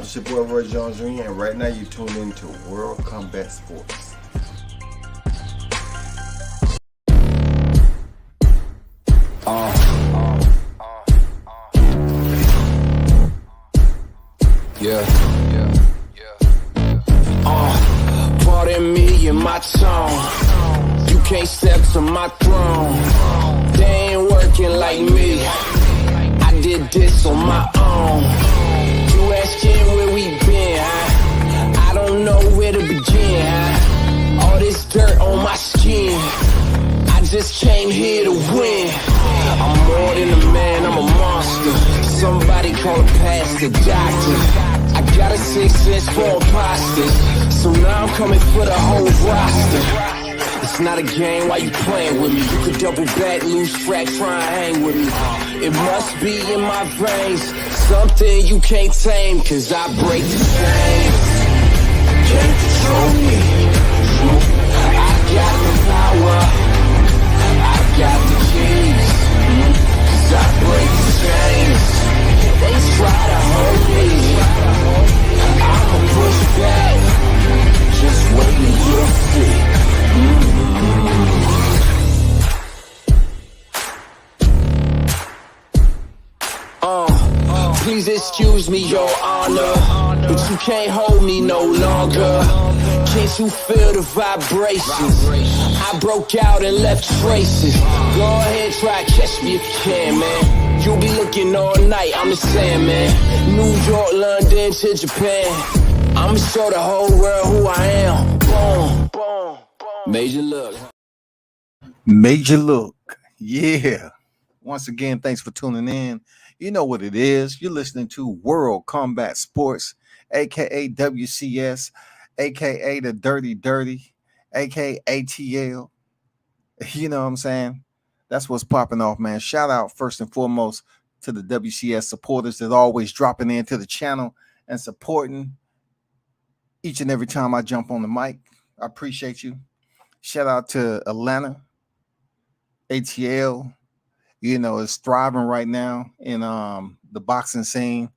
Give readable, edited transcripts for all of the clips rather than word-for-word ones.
It's your boy Roy Jones Jr. and right now you tuned into World Combat Sports. Pardon me and my tone. You can't step to my throne. They ain't working like me. I did this on my own. You asking where we been, huh? I don't know where to begin, huh? All this dirt on my skin. I just came here to win. I'm more than a man, I'm a monster. Somebody call a pastor, doctor. I got a 6 cents for imposters. So now I'm coming for the whole roster. It's not a game, why you playing with me? You could double back, lose track, try and hang with me. It must be in my veins, something you can't tame, cause I break the chains. Can't control me. I got the power, I got the keys, cause I break the chains. They try to hold me, I'ma push back, just wait and you'll see. Please excuse me, your honor, but you can't hold me no longer. Can't you feel the vibrations? I broke out and left traces. Go ahead, try to catch me if you can, man. You'll be looking all night, I'm the Sandman. New York, London to Japan. I'ma show the whole world who I am. Boom, boom, boom. Major look. Major look. Yeah. Once again, thanks for tuning in. You know what it is. You're listening to World Combat Sports, a.k.a. WCS, a.k.a. the Dirty Dirty, a.k.a. ATL. You know what I'm saying? That's what's popping off, man. Shout out first and foremost to the WCS supporters that are always dropping into the channel and supporting each and every time I jump on the mic. I appreciate you. Shout out to Atlanta, ATL. You know, is thriving right now in the boxing scene.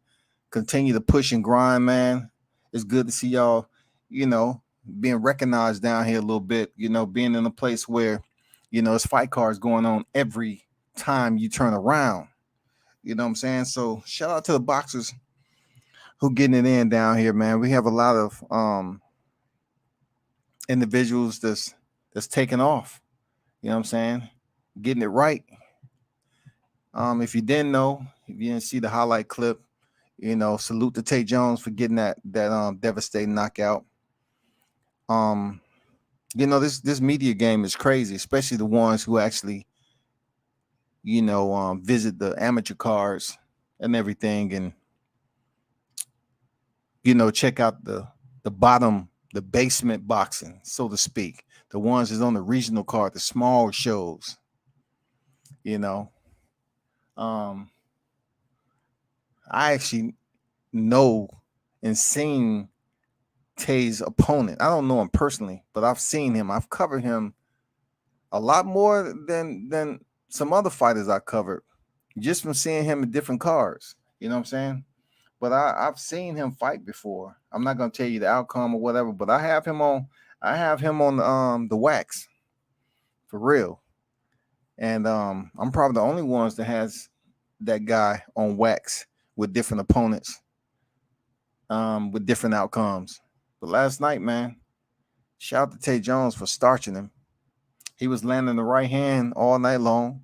Continue to push and grind, man. It's good to see y'all, you know, being recognized down here a little bit, you know, being in a place where, you know, it's fight cards going on every time you turn around. You know what I'm saying? So shout out to the boxers who getting it in down here, man. We have a lot of individuals that's taking off. You know what I'm saying? Getting it right. If you didn't know, if you didn't see the highlight clip, you know, salute to Tate Jones for getting that devastating knockout. You know, this media game is crazy, especially the ones who actually, you know, visit the amateur cards and everything, and you know, check out the bottom, the basement boxing, so to speak. The ones that's on the regional card, the small shows, you know. I actually know and seen Tay's opponent. I don't know him personally, but I've seen him. I've covered him a lot more than some other fighters I covered, just from seeing him in different cards. You know what I'm saying? But I've seen him fight before. I'm not gonna tell you the outcome or whatever, but I have him on the wax for real. And I'm probably the only ones that has that guy on wax with different opponents, with different outcomes. But last night, man, shout out to Tay Jones for starching him. He was landing the right hand all night long.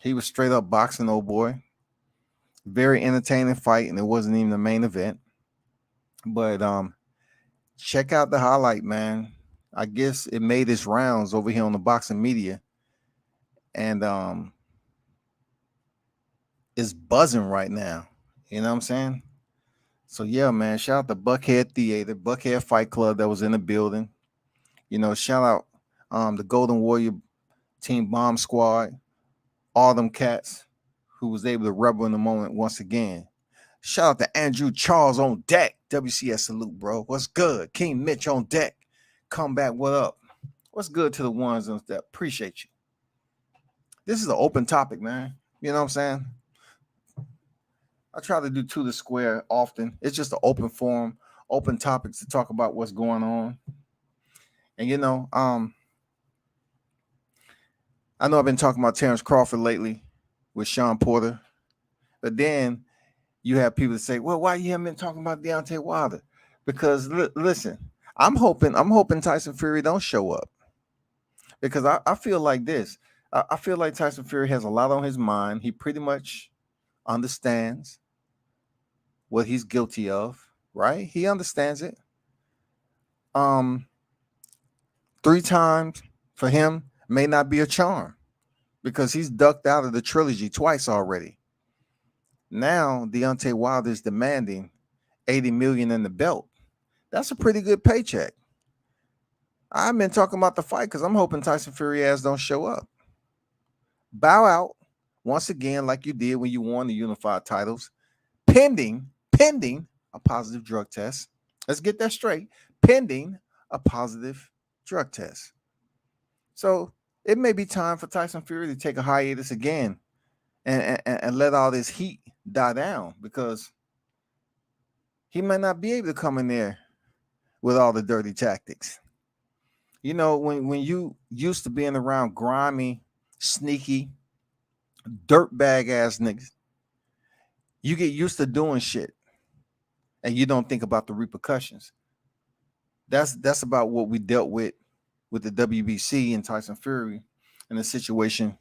He was straight up boxing, old boy. Very entertaining fight, and it wasn't even the main event. But check out the highlight, man. I guess it made its rounds over here on the boxing media, and it's buzzing right now. You know what I'm saying? So yeah, man. Shout out to Buckhead Theater, Buckhead Fight Club that was in the building. You know, shout out the Golden Warrior Team Bomb Squad, all them cats who was able to rebel in the moment once again. Shout out to Andrew Charles on deck. WCS salute, bro. What's good? King Mitch on deck. Come back, what up? What's good to the ones on that? Appreciate you. This is an open topic, man. You know what I'm saying? I try to do to the square often. It's just an open forum, open topics to talk about what's going on. And I know I've been talking about Terence Crawford lately with Sean Porter, but then you have people that say, "Well, why you haven't been talking about Deontay Wilder?" Because listen, I'm hoping Tyson Fury don't show up because I feel like this. I feel like Tyson Fury has a lot on his mind. He pretty much understands what he's guilty of, right? He understands it. Um, 3 times for him may not be a charm because he's ducked out of the trilogy twice already. Now Deontay Wilder is demanding 80 million in the belt. That's a pretty good paycheck. I've been talking about the fight because I'm hoping Tyson Fury ass don't show up. Bow out once again, like you did when you won the unified titles, pending a positive drug test. Let's get that straight. Pending a positive drug test. So it may be time for Tyson Fury to take a hiatus again and let all this heat die down because he might not be able to come in there with all the dirty tactics. When you used to being around grimy, sneaky, dirtbag ass niggas, you get used to doing shit and you don't think about the repercussions. That's about what we dealt with the WBC and Tyson Fury in a situation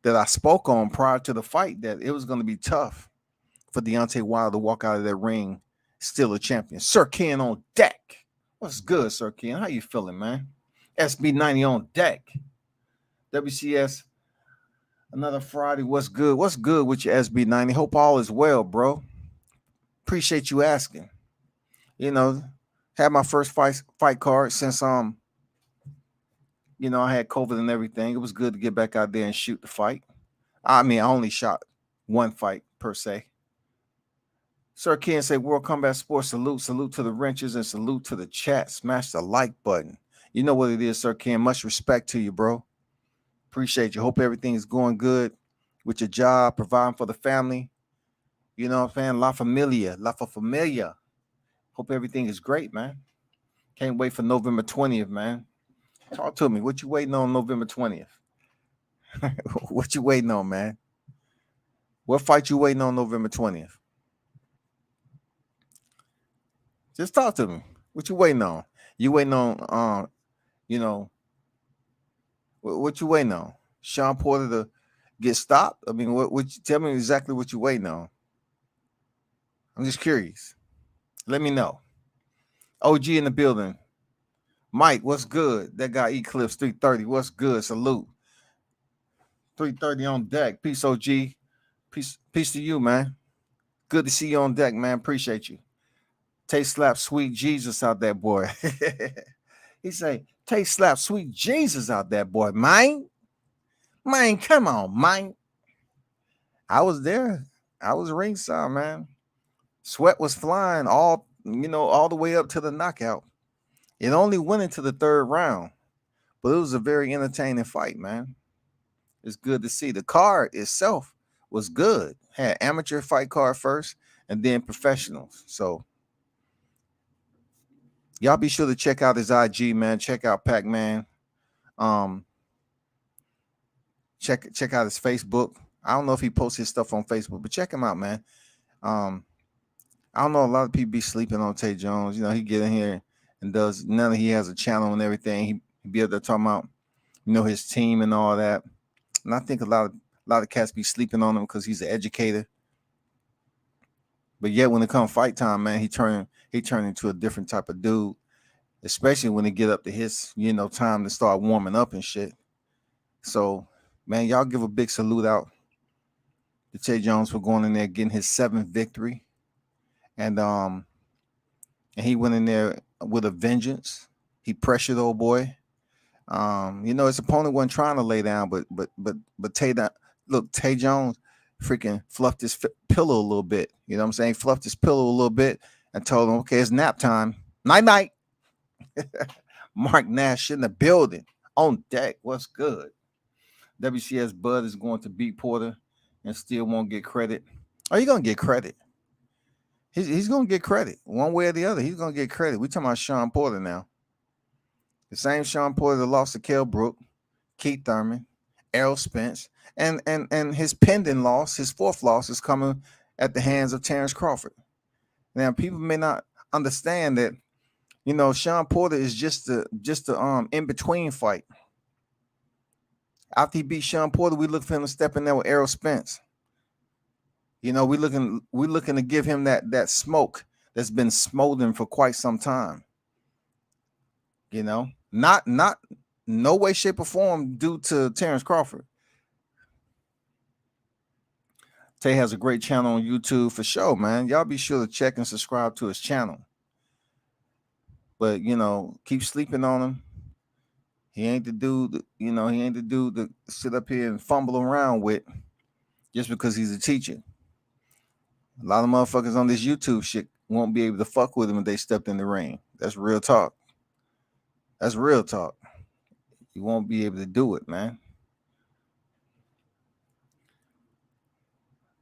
that I spoke on prior to the fight, that it was going to be tough for Deontay Wilder to walk out of that ring still a champion. Sir Ken on deck. What's good, Sir Ken? How you feeling, man? SB90 on deck. WCS, another Friday. What's good? What's good with your SB90? Hope all is well, bro. Appreciate you asking. Had my first fight card since I had COVID and everything. It was good to get back out there and shoot the fight. I mean, I only shot one fight per se. Sir Ken say, World Combat Sports, salute to the wrenches and salute to the chat. Smash the like button. You know what it is, Sir Ken. Much respect to you, bro. Appreciate you. Hope everything is going good with your job, providing for the family. You know what I'm saying? La familia. Hope everything is great, man. Can't wait for November 20th, man. Talk to me. What you waiting on November 20th? What you waiting on, man? What fight you waiting on November 20th? Just talk to me. What you waiting on? You waiting on, what you waiting on? Sean Porter to get stopped? I mean, tell me exactly what you waiting on. I'm just curious. Let me know. OG in the building. Mike, what's good? That guy Eclipse 330. What's good? Salute. 330 on deck. Peace, OG. Peace to you, man. Good to see you on deck, man. Appreciate you. Taste slap sweet Jesus out that boy. He say, taste slap sweet Jesus out that boy. Mine, come on, mine. I was there. I was ringside, man. Sweat was flying all the way up to the knockout. It only went into the third round, but it was a very entertaining fight, man. It's good to see. The card itself was good. Had amateur fight card first and then professionals. So y'all be sure to check out his IG, man. Check out Pac-Man. Check out his Facebook. I don't know if he posts his stuff on Facebook, but check him out, man. I don't know. A lot of people be sleeping on Tay Jones. He get in here and does. Now that he has a channel and everything, he be able to talk about, his team and all that. And I think a lot of cats be sleeping on him because he's an educator. But yet when it comes fight time, man, he turned into a different type of dude, especially when he get up to his, time to start warming up and shit. So, man, y'all give a big salute out to Tay Jones for going in there, getting his 7th victory. And he went in there with a vengeance. He pressured old boy. His opponent wasn't trying to lay down, but Tay Jones freaking fluffed his pillow a little bit. You know what I'm saying? Fluffed his pillow a little bit and told him, okay, it's nap time. Night. Mark Nash in the building on deck. What's good? WCS Bud is going to beat Porter and still won't get credit. Are you going to get credit? He's gonna get credit one way or the other. He's gonna get credit. We talking about Sean Porter now. The same Sean Porter that lost to Kell Brook, Keith Thurman, Errol Spence, and his pending loss, his fourth loss, is coming at the hands of Terence Crawford. Now, people may not understand that, Sean Porter is just the in between fight. After he beat Sean Porter, we look for him to step in there with Errol Spence. We're looking to give him that smoke that's been smoldering for quite some time. Not no way, shape, or form due to Terence Crawford. Tay has a great channel on YouTube for sure, man. Y'all be sure to check and subscribe to his channel. But keep sleeping on him. He ain't the dude. He ain't the dude to sit up here and fumble around with just because he's a teacher. A lot of motherfuckers on this YouTube shit won't be able to fuck with him if they stepped in the ring. That's real talk. That's real talk. You won't be able to do it, man.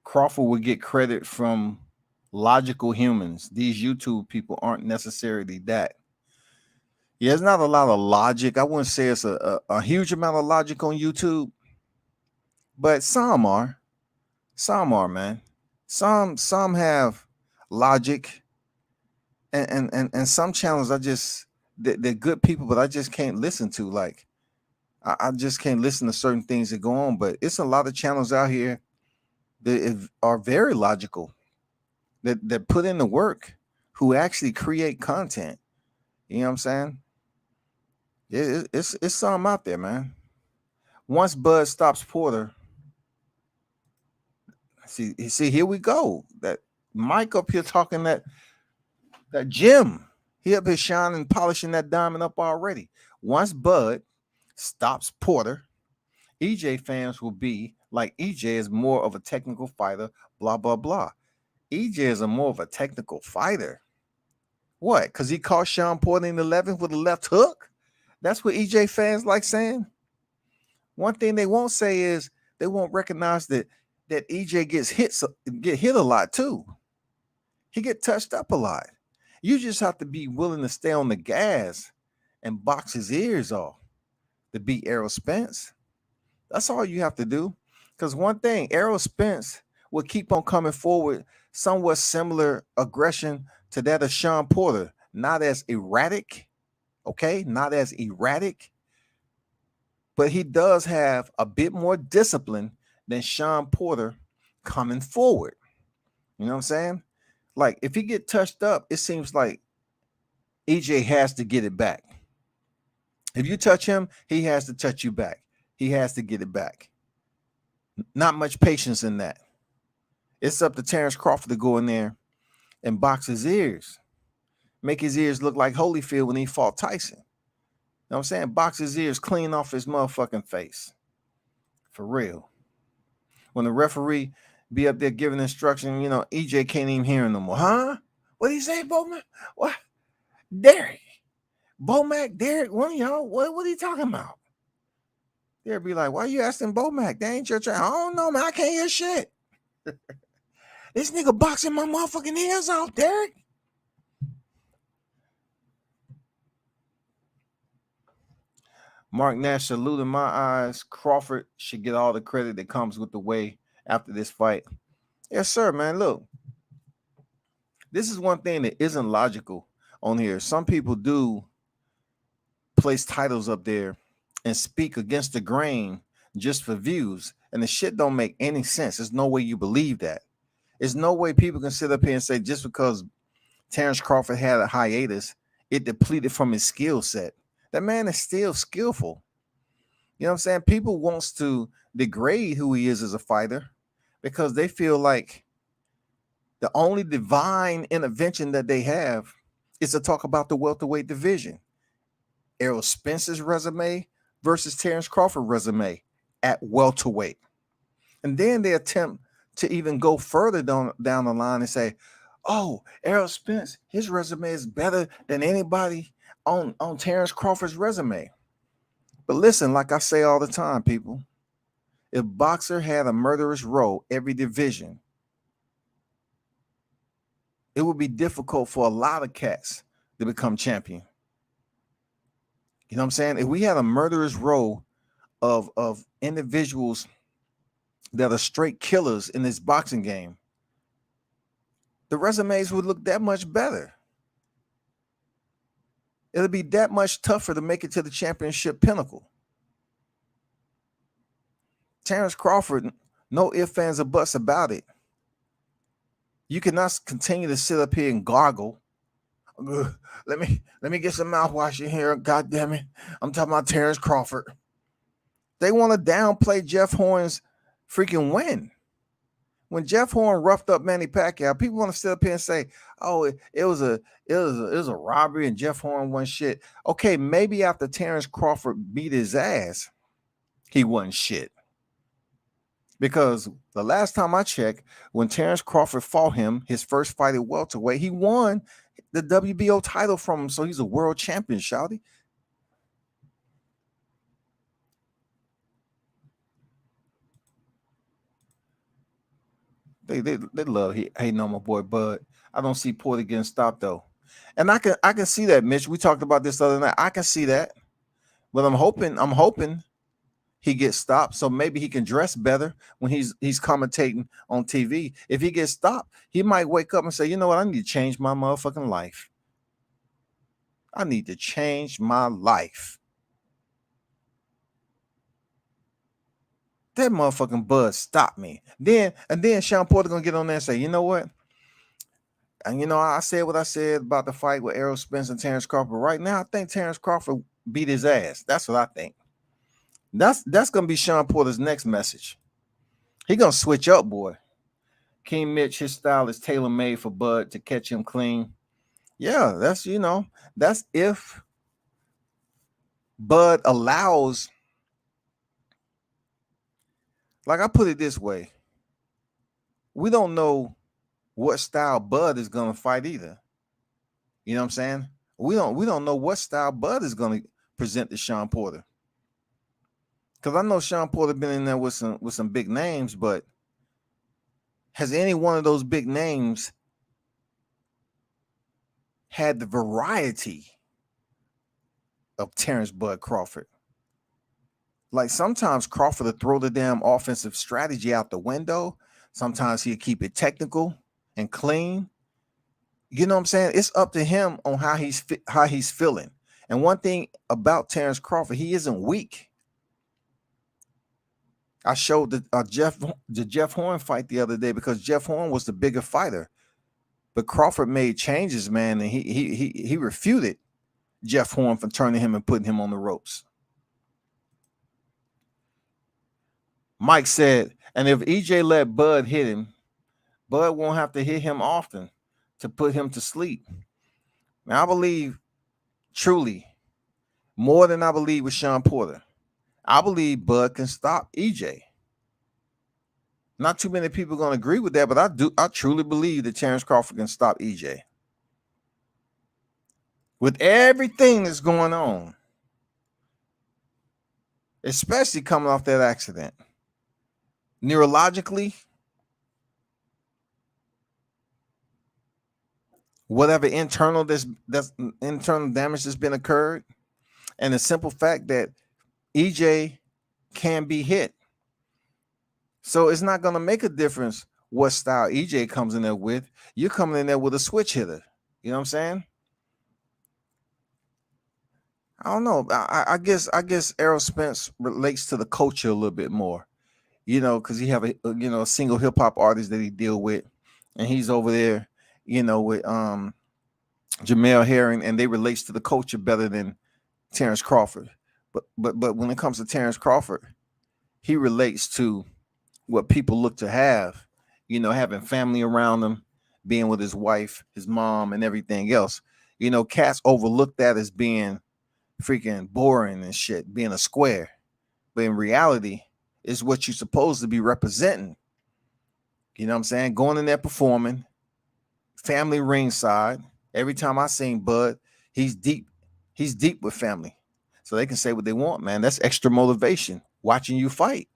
Crawford would get credit from logical humans. These YouTube people aren't necessarily that. Yeah, there's not a lot of logic. I wouldn't say it's a huge amount of logic on YouTube, but some are. Some are, man. Some have logic, and some channels they're good people, but I just can't listen to. Like, I just can't listen to certain things that go on. But it's a lot of channels out here that are very logical, that put in the work, who actually create content. You know what I'm saying? It's something out there, man. Once Bud stops Porter, see, here we go. That Mike up here talking that gym. He up here shining, polishing that diamond up already. Once Bud stops Porter, EJ fans will be like, EJ is more of a technical fighter, blah, blah, blah. EJ is more of a technical fighter. What? Because he caught Sean Porter in the 11th with a left hook? That's what EJ fans like saying. One thing they won't say is they won't recognize that EJ get hit a lot too. He get touched up a lot. You just have to be willing to stay on the gas and box his ears off to beat Errol Spence. That's all you have to do. Because one thing, Errol Spence will keep on coming forward, somewhat similar aggression to that of Sean Porter. Not as erratic, okay? Not as erratic. But he does have a bit more discipline than Sean Porter coming forward. You know what I'm saying? Like, if he get touched up, it seems like EJ has to get it back. If you touch him, he has to touch you back. He has to get it back. Not much patience in that. It's up to Terence Crawford to go in there and box his ears. Make his ears look like Holyfield when he fought Tyson. You know what I'm saying? Box his ears clean off his motherfucking face. For real. When the referee be up there giving instruction, EJ can't even hear him no more. Huh? What did he say, Bowman? What? Derek. Bomac, Derek, one of y'all, what are you talking about? They'll be like, why are you asking Bomac? That ain't your train. I don't know, man. I can't hear shit. This nigga boxing my motherfucking ears off, Derek. Mark Nash, salute in my eyes. Crawford should get all the credit that comes with the way after this fight. Yes, sir, man. Look, this is one thing that isn't logical on here. Some people do place titles up there and speak against the grain just for views, and the shit don't make any sense. There's no way you believe that. There's no way people can sit up here and say just because Terence Crawford had a hiatus, it depleted from his skill set. That man is still skillful. You know what I'm saying? People wants to degrade who he is as a fighter because they feel like the only divine intervention that they have is to talk about the welterweight division. Errol Spence's resume versus Terence Crawford's resume at welterweight. And then they attempt to even go further down the line and say, oh, Errol Spence, his resume is better than anybody on Terence Crawford's resume. But listen, like I say all the time, people, if boxer had a murderous row every division, it would be difficult for a lot of cats to become champion. You know what I'm saying? If we had a murderous row of individuals that are straight killers in this boxing game, the resumes would look that much better. It'll be that much tougher to make it to the championship pinnacle. Terence Crawford, no ifs, ands, or buts about it. You cannot continue to sit up here and gargle. Let me get some mouthwash in here. God damn it. I'm talking about Terence Crawford. They want to downplay Jeff Horn's freaking win. When Jeff Horn roughed up Manny Pacquiao, people want to sit up here and say, "Oh, it was a robbery and Jeff Horn won shit." Okay, maybe after Terence Crawford beat his ass, he won shit. Because the last time I checked, when Terence Crawford fought him, his first fight at welterweight, he won the WBO title from him. So he's a world champion, shouty. They love hating on my boy Bud. I don't see Porter getting stopped though, and I can see that, Mitch. We talked about this the other night. I can see that, but I'm hoping he gets stopped, so maybe he can dress better when he's commentating on TV. If he gets stopped, he might wake up and say, "You know what? I need to change my motherfucking life. I need to change my life." That motherfucking Bud stopped me. Then Sean Porter gonna get on there and say, "You know what? And you know, I said what I said about the fight with Errol Spence and Terence Crawford. Right now, I think Terence Crawford beat his ass. That's what I think." That's gonna be Sean Porter's next message. He gonna switch up, boy. King Mitch, his style is tailor-made for Bud to catch him clean. Yeah, that's if Bud allows. Like, I put it this way. We don't know what style Bud is gonna fight either. You know what I'm saying? We don't know what style Bud is gonna present to Sean Porter. Because I know Sean Porter been in there with some big names, but has any one of those big names had the variety of Terence Bud Crawford? Like, sometimes Crawford will throw the damn offensive strategy out the window. Sometimes he'll keep it technical and clean. You know what I'm saying? It's up to him on how he's feeling. And one thing about Terence Crawford, he isn't weak. I showed the Jeff Horn fight the other day because Jeff Horn was the bigger fighter. But Crawford made changes, man, and he refuted Jeff Horn for turning him and putting him on the ropes. Mike said, and if EJ let Bud hit him, Bud won't have to hit him often to put him to sleep. Now, I believe truly more than I believe with Sean Porter. I believe Bud can stop EJ. Not too many people are going to agree with that, but I truly believe that Terence Crawford can stop EJ. With everything that's going on, especially coming off that accident, neurologically, whatever internal damage that's been occurred, and the simple fact that EJ can be hit. So it's not going to make a difference what style EJ comes in there with. You're coming in there with a switch hitter. You know what I'm saying? I don't know. I guess Errol Spence relates to the culture a little bit more. You know, because he have a single hip hop artist that he deal with, and he's over there, with Jamel Herring, and they relates to the culture better than Terence Crawford. But when it comes to Terence Crawford, he relates to what people look to have, having family around him, being with his wife, his mom, and everything else. Cats overlook that as being freaking boring and shit, being a square. But in reality, it's what you're supposed to be representing. You know what I'm saying? Going in there performing, family ringside. Every time I seen Bud, he's deep with family. So they can say what they want, man. That's extra motivation. Watching you fight.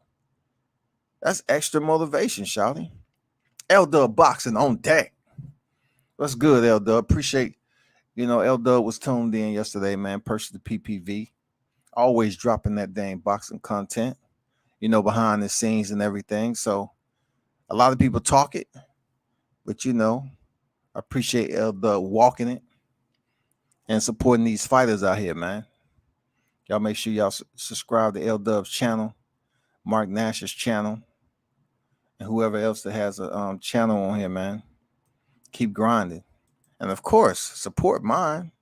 That's extra motivation, shouty. L-Dub boxing on deck. That's good, L Dub. Appreciate, L Dub was tuned in yesterday, man. Purchased the PPV. Always dropping that dang boxing content, behind the scenes and everything. So a lot of people talk it, but I appreciate L Dub walking it and supporting these fighters out here, man. Y'all make sure y'all subscribe to L Dub's channel, Mark Nash's channel, and whoever else that has a channel on here, man. Keep grinding. And of course, support mine.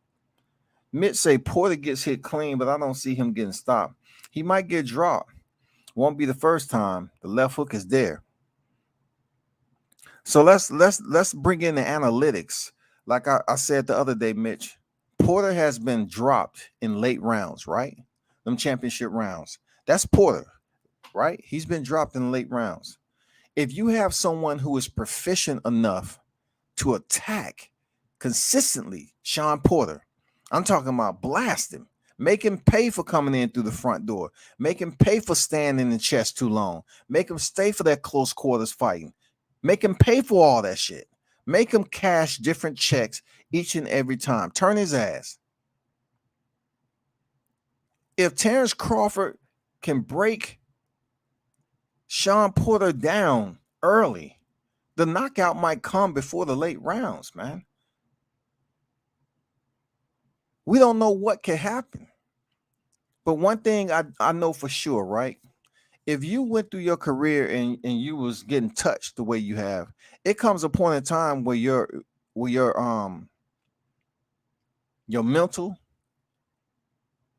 Mitch say Porter gets hit clean, but I don't see him getting stopped. He might get dropped. Won't be the first time. The left hook is there. So let's bring in the analytics. Like I said the other day, Mitch, Porter has been dropped in late rounds, right? Them championship rounds. That's Porter, right? He's been dropped in late rounds. If you have someone who is proficient enough to attack consistently Sean Porter, I'm talking about blast him, make him pay for coming in through the front door, make him pay for standing in the chest too long, make him stay for that close quarters fighting, make him pay for all that shit, make him cash different checks each and every time, turn his ass. If Terence Crawford can break Sean Porter down early, the knockout might come before the late rounds, man. We don't know what can happen. But one thing I know for sure, right? If you went through your career and you was getting touched the way you have, it comes a point in time where your mental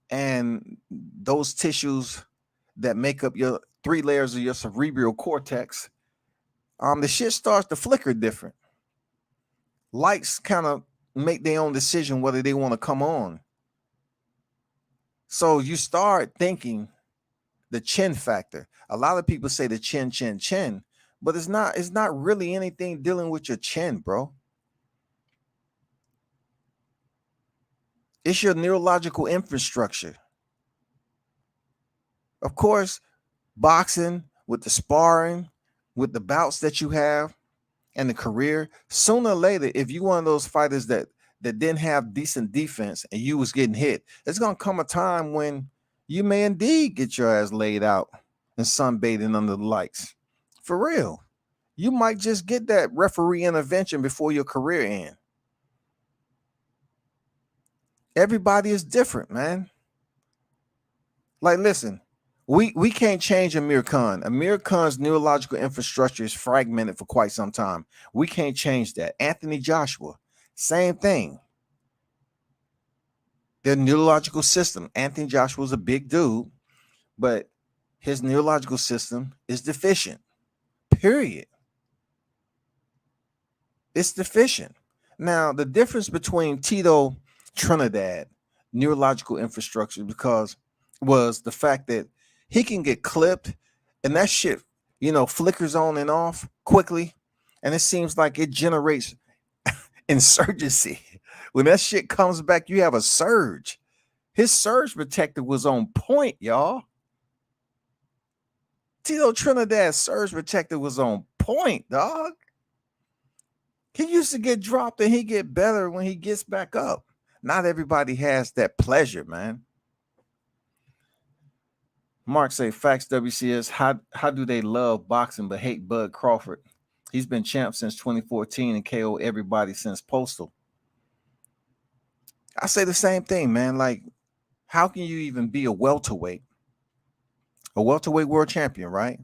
and those tissues that make up your 3 layers of your cerebral cortex, the shit starts to flicker different. Lights kind of make their own decision whether they want to come on. So you start thinking the chin factor. A lot of people say the chin, but it's not really anything dealing with your chin, bro. It's your neurological infrastructure. Of course, boxing, with the sparring, with the bouts that you have and the career, sooner or later, if you're one of those fighters that didn't have decent defense and you was getting hit, it's gonna come a time when you may indeed get your ass laid out and sunbathing under the lights. For real. You might just get that referee intervention before your career ends. Everybody is different, man. Like, listen, we can't change Amir Khan. Amir Khan's neurological infrastructure is fragmented for quite some time. We can't change that. Anthony Joshua, same thing. Their neurological system. Anthony Joshua is a big dude, but his neurological system is deficient. Period. It's deficient. Now, the difference between Tito Trinidad neurological infrastructure was the fact that he can get clipped and that shit, flickers on and off quickly. And it seems like it generates insurgency. When that shit comes back, you have a surge. His surge protector was on point, y'all. Tito Trinidad's surge protector was on point, dog. He used to get dropped and he get better when he gets back up. Not everybody has that pleasure, man. Mark say, facts WCS, how do they love boxing but hate Bud Crawford? He's been champ since 2014 and KO everybody since Postal. I say the same thing, man. Like, how can you even be a welterweight world champion, right?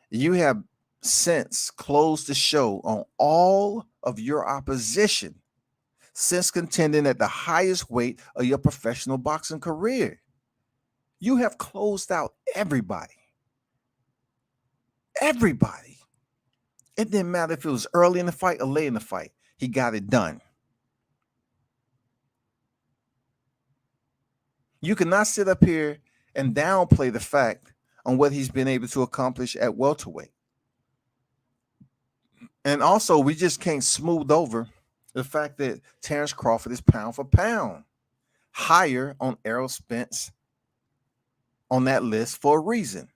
You have since closed the show on all of your opposition since contending at the highest weight of your professional boxing career. You have closed out everybody. Everybody. It didn't matter if it was early in the fight or late in the fight. He got it done. You cannot sit up here and downplay the fact on what he's been able to accomplish at welterweight. And also, we just can't smooth over the fact that Terence Crawford is pound for pound higher on Errol Spence on that list for a reason.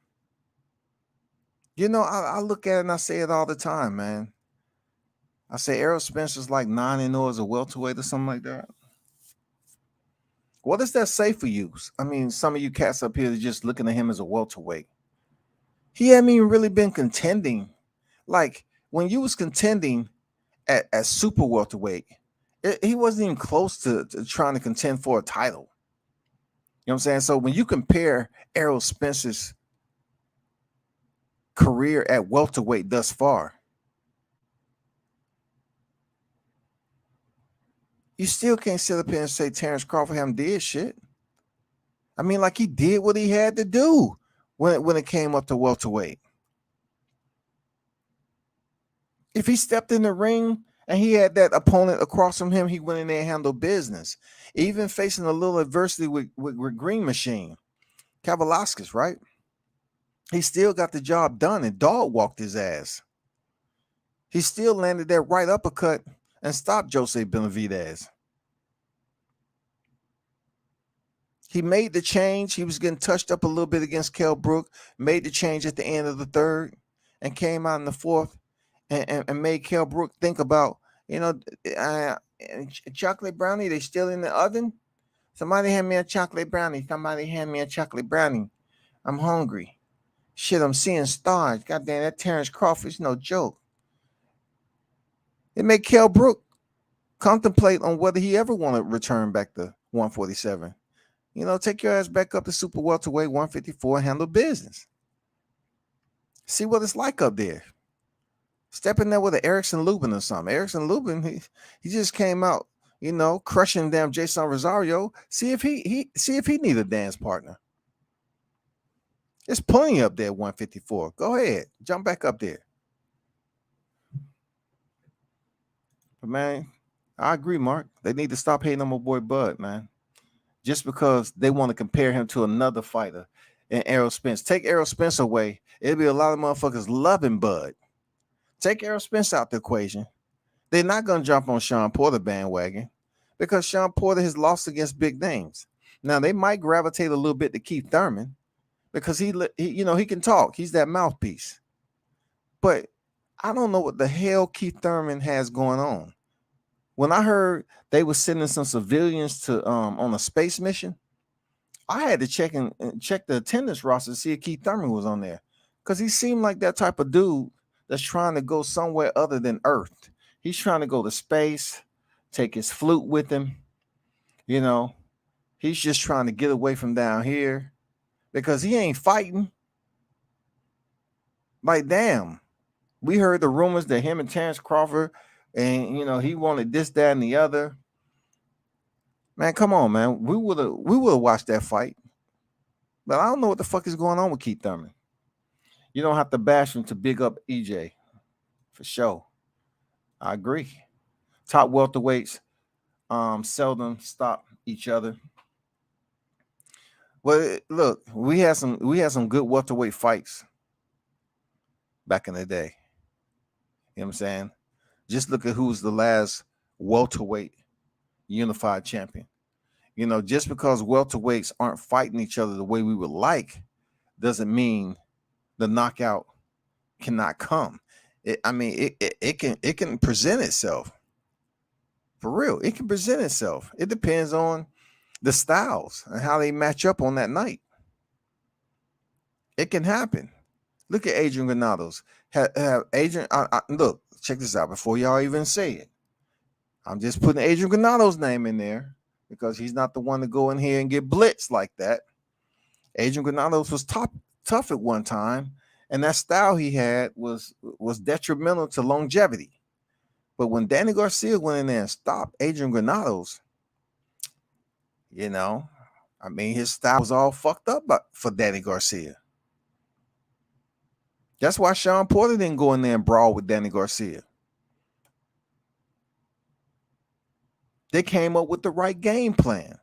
I look at it and I say it all the time, man. I say Errol Spencer's like 9-0 as a welterweight or something like that. What does that say for you? I mean, some of you cats up here are just looking at him as a welterweight. He hadn't even really been contending. Like when you was contending at super welterweight, he wasn't even close to trying to contend for a title. You know what I'm saying? So when you compare Errol Spencer's career at welterweight thus far, you still can't sit up here and say Terence Crawford haven't did shit. I mean, like he did what he had to do when it came up to welterweight. If he stepped in the ring and he had that opponent across from him, he went in there and handled business. Even facing a little adversity with Green Machine, Kavalauskas, right? He still got the job done and dog walked his ass. He still landed that right uppercut and stopped Jose Benavidez. He made the change. He was getting touched up a little bit against Kell Brook, made the change at the end of the third, and came out in the fourth and made Kell Brook think about, chocolate brownie, they still in the oven? Somebody hand me a chocolate brownie. Somebody hand me a chocolate brownie. I'm hungry. Shit, I'm seeing stars. Goddamn, that Terence Crawford's no joke. It made Kell Brook contemplate on whether he ever want to return back to 147. Take your ass back up to super welterweight 154 and handle business. See what it's like up there. Step in there with an Erickson Lubin or something. Erickson Lubin, he just came out, crushing damn Jason Rosario. See if he need a dance partner. There's plenty up there 154. Go ahead, jump back up there. But man, I agree, Mark. They need to stop hating on my boy Bud, man. Just because they want to compare him to another fighter in Errol Spence. Take Errol Spence away, it'll be a lot of motherfuckers loving Bud. Take Errol Spence out the equation. They're not going to jump on Sean Porter bandwagon because Sean Porter has lost against big names. Now, they might gravitate a little bit to Keith Thurman because he can talk. He's that mouthpiece. But I don't know what the hell Keith Thurman has going on. When I heard they were sending some civilians to on a space mission, I had to check the attendance roster to see if Keith Thurman was on there because he seemed like that type of dude that's trying to go somewhere other than Earth. He's trying to go to space, take his flute with him. He's just trying to get away from down here because he ain't fighting. Like, damn, we heard the rumors that him and Terence Crawford, and he wanted this, that, and the other. Man, come on, man. We would have watched that fight. But I don't know what the fuck is going on with Keith Thurman. You don't have to bash him to big up EJ. For sure. I agree. Top welterweights seldom stop each other. Well, look, we had some good welterweight fights back in the day. You know what I'm saying? Just look at who's the last welterweight unified champion. Just because welterweights aren't fighting each other the way we would like doesn't mean the knockout cannot come. It can present itself. For real, it can present itself. It depends on the styles and how they match up on that night. It can happen. Look at Adrian Granados. Look, check this out before y'all even say it. I'm just putting Adrian Granados' name in there because he's not the one to go in here and get blitzed like that. Adrian Granados was tough at one time, and that style he had was detrimental to longevity. But when Danny Garcia went in there and stopped Adrian Granados, his style was all fucked up for Danny Garcia. That's why Sean Porter didn't go in there and brawl with Danny Garcia. They came up with the right game plan.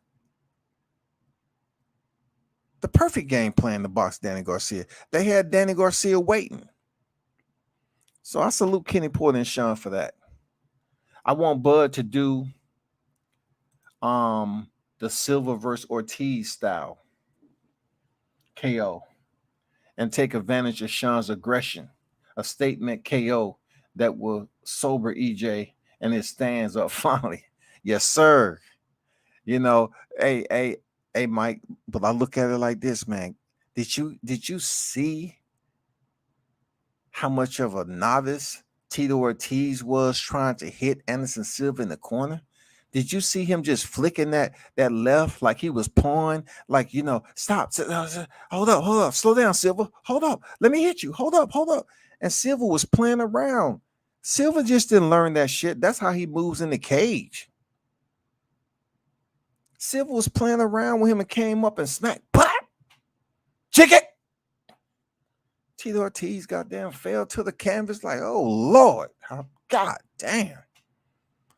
The perfect game plan to box Danny Garcia. They had Danny Garcia waiting. So I salute Kenny Porter and Sean for that. I want Bud to do the Silva versus Ortiz style KO and take advantage of Sean's aggression, a statement KO that will sober EJ and it stands up finally. Yes, sir. You know, hey, hey, hey, Mike. But I look at it like this, man. Did you see how much of a novice Tito Ortiz was trying to hit Anderson Silva in the corner? Did you see him just flicking that left like he was pawing? Like, stop, hold up, slow down, Silva. Hold up, let me hit you. Hold up. And Silva was playing around. Silva just didn't learn that shit. That's how he moves in the cage. Silva was playing around with him and came up and smacked. Pop! Chicken! Tito Ortiz goddamn fell to the canvas like, oh Lord, God damn.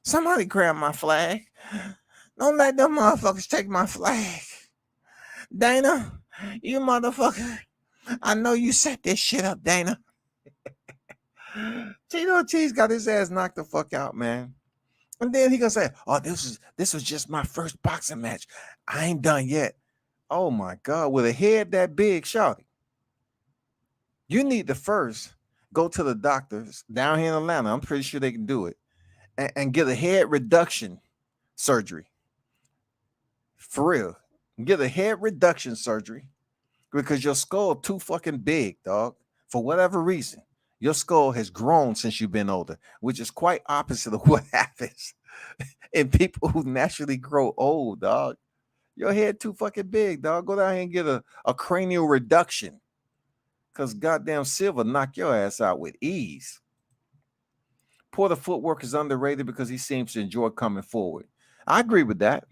Somebody grab my flag. Don't let them motherfuckers take my flag. Dana, you motherfucker. I know you set this shit up, Dana. Tito Ortiz got his ass knocked the fuck out, man. And then he gonna say, oh, this was just my first boxing match. I ain't done yet. Oh my God, with a head that big, shawty. You need to first go to the doctors down here in Atlanta. I'm pretty sure they can do it. And get a head reduction surgery. For real. Get a head reduction surgery because your skull too fucking big, dog. For whatever reason. Your skull has grown since you've been older, which is quite opposite of what happens in people who naturally grow old, dog. Your head too fucking big, dog. Go down here and get a cranial reduction. Because goddamn Silva knock your ass out with ease. Porter footwork is underrated because he seems to enjoy coming forward. I agree with that.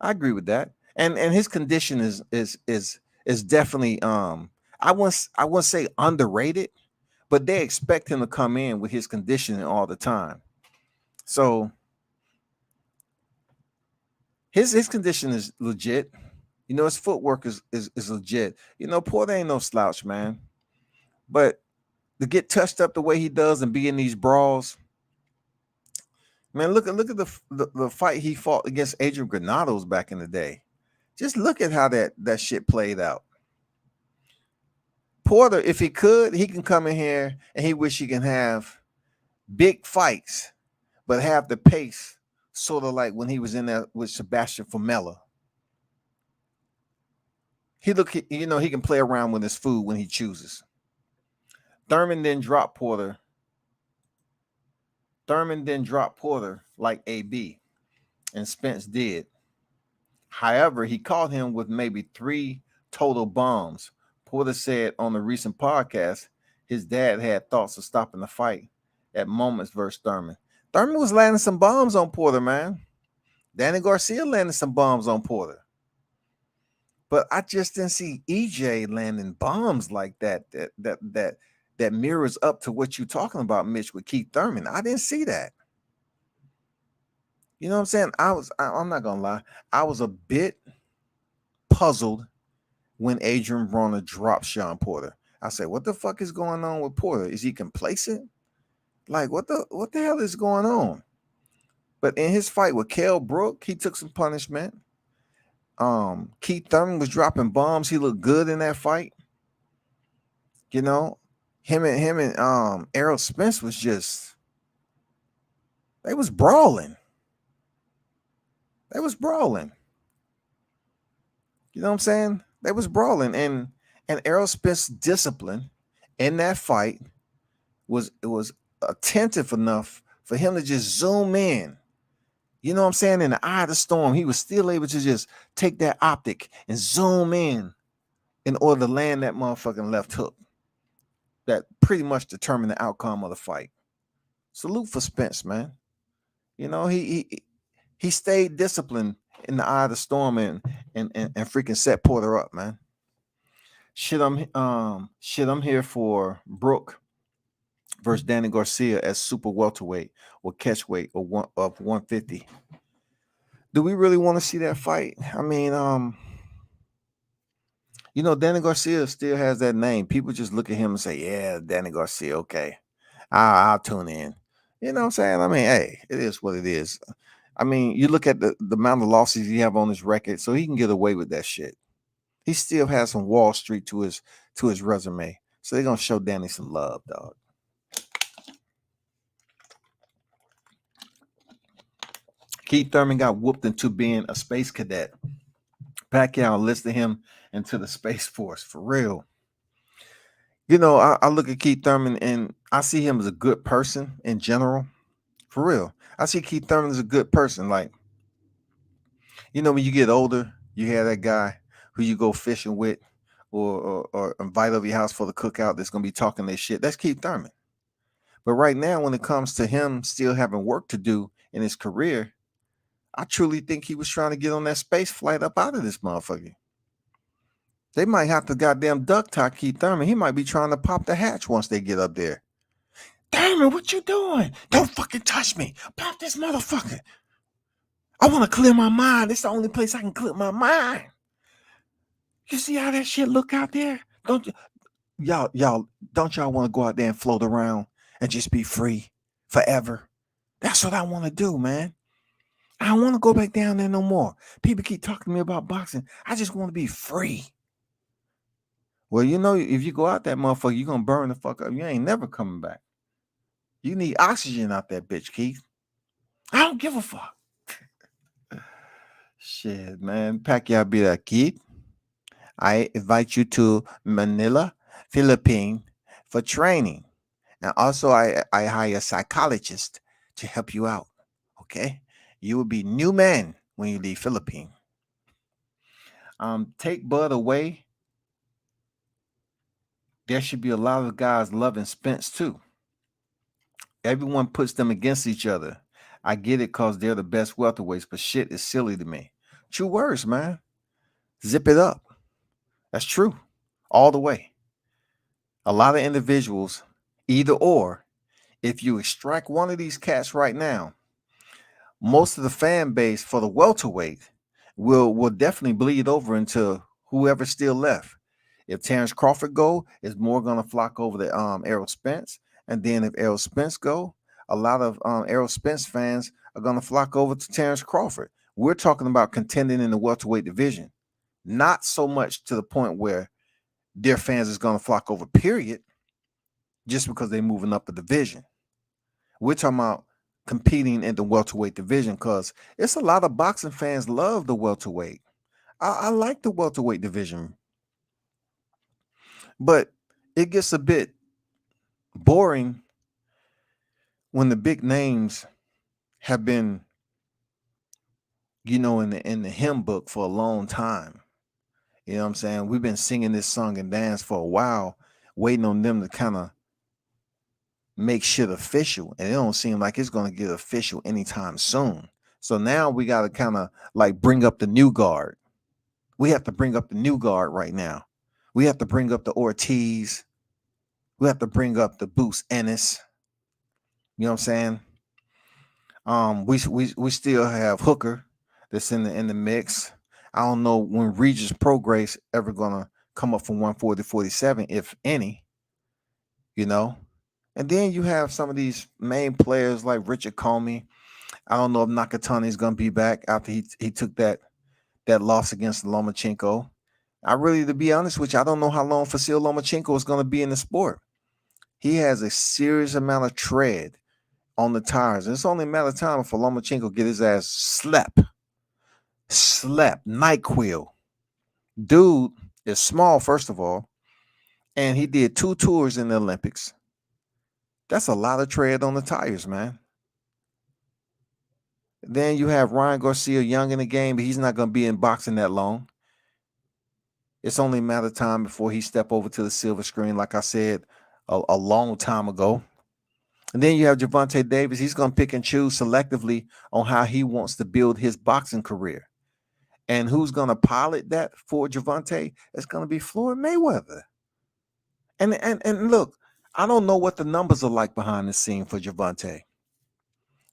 And his condition is definitely I won't say underrated, but they expect him to come in with his conditioning all the time. So his condition is legit. His footwork is legit. Porter ain't no slouch, man. But to get touched up the way he does and be in these brawls, man, look at the fight he fought against Adrian Granados back in the day. Just look at how that shit played out. Porter, if he could, he can come in here and he wish he can have big fights, but have the pace sort of like when he was in there with Sebastian Formella. He can play around with his food when he chooses. Thurman then dropped Porter like AB, and Spence did. However, he caught him with maybe 3 total bombs. Porter said on the recent podcast his dad had thoughts of stopping the fight at moments versus Thurman. Thurman was landing some bombs on Porter, man. Danny Garcia landed some bombs on Porter. But I just didn't see EJ landing bombs like that mirrors up to what you're talking about, Mitch, with Keith Thurman. I didn't see that. You know what I'm saying? I'm not going to lie. I was a bit puzzled when Adrian Broner dropped Sean Porter. I said, what the fuck is going on with Porter? Is he complacent? Like, what the hell is going on? But in his fight with Kell Brook, he took some punishment. Keith Thurman was dropping bombs. He looked good in that fight. Him and Errol Spence was just, they was brawling. You know what I'm saying? They was brawling. And Errol Spence's discipline in that fight was attentive enough for him to just zoom in. You know what I'm saying? In the eye of the storm, he was still able to just take that optic and zoom in order to land that motherfucking left hook that pretty much determined the outcome of the fight. Salute for Spence, man. He stayed disciplined in the eye of the storm and freaking set Porter up, man. I'm here for Brooke versus Danny Garcia as super welterweight or catchweight of 150. Do we really want to see that fight? I mean, Danny Garcia still has that name. People just look at him and say, yeah, Danny Garcia, okay. I'll tune in. You know what I'm saying? I mean, hey, it is what it is. I mean, you look at the amount of losses he have on his record, so he can get away with that shit. He still has some Wall Street to his resume. So they're going to show Danny some love, dog. Keith Thurman got whooped into being a space cadet. Pacquiao enlisted him into the Space Force for real. You know, I look at Keith Thurman and I see him as a good person in general. For real. I see Keith Thurman as a good person. Like, you know, when you get older, you have that guy who you go fishing with or invite over your house for the cookout that's gonna be talking their shit. That's Keith Thurman. But right now, when it comes to him still having work to do in his career, I truly think he was trying to get on that space flight up out of this motherfucker. They might have to goddamn duck tie Keith Thurman. He might be trying to pop the hatch once they get up there. Thurman, what you doing? Don't fucking touch me. Pop this motherfucker. I want to clear my mind. It's the only place I can clear my mind. You see how that shit look out there? Don't y'all don't y'all want to go out there and float around and just be free forever? That's what I want to do, man. I don't want to go back down there no more. People keep talking to me about boxing. I just want to be free. Well, you know, if you go out that motherfucker, you're gonna burn the fuck up. You ain't never coming back. You need oxygen out that bitch, Keith. I don't give a fuck. Shit, man. Pacquiao be like, Keith, I invite you to Manila, Philippines for training. And also I hire a psychologist to help you out. Okay? You will be new man when you leave Philippines. Take Bud away. There should be a lot of guys loving Spence too. Everyone puts them against each other. I get it because they're the best welterweights, but shit is silly to me. True words, man. Zip it up. That's true. All the way. A lot of individuals, either or, if you extract one of these cats right now, most of the fan base for the welterweight will definitely bleed over into whoever's still left. If Terence Crawford go, it's more gonna flock over to Errol Spence. And then if Errol Spence go, a lot of Errol Spence fans are gonna flock over to Terence Crawford. We're talking about contending in the welterweight division, not so much to the point where their fans is gonna flock over, period, just because they're moving up a division. We're talking about competing in the welterweight division because it's a lot of boxing fans love the welterweight. I like the welterweight division, but it gets a bit boring when the big names have been, you know, in the hymn book for a long time. You know what I'm saying? We've been singing this song and dance for a while, waiting on them to kind of make shit official, and it don't seem like it's going to get official anytime soon. So now we got to kind of like bring up the new guard. We have to bring up the new guard right now. We have to bring up the Ortiz. We have to bring up the Boots Ennis. You know what I'm saying? We still have Hooker that's in the mix. I don't know when Regis Prograis ever gonna come up from 140 to 47, if any. You know. And then you have some of these main players like Richard Comey. I don't know if Nakatani is going to be back after he took that loss against Lomachenko. I really, to be honest with you, I don't know how long Vasil Lomachenko is going to be in the sport. He has a serious amount of tread on the tires. And it's only a matter of time for Lomachenko get his ass slept, NyQuil. Dude is small, first of all, and he did 2 tours in the Olympics. That's a lot of tread on the tires, man. Then you have Ryan Garcia young in the game, but he's not going to be in boxing that long. It's only a matter of time before he step over to the silver screen, like I said a long time ago. And then you have Gervonta Davis. He's going to pick and choose selectively on how he wants to build his boxing career. And who's going to pilot that for Gervonta? It's going to be Floyd Mayweather. And look, I don't know what the numbers are like behind the scene for Gervonta,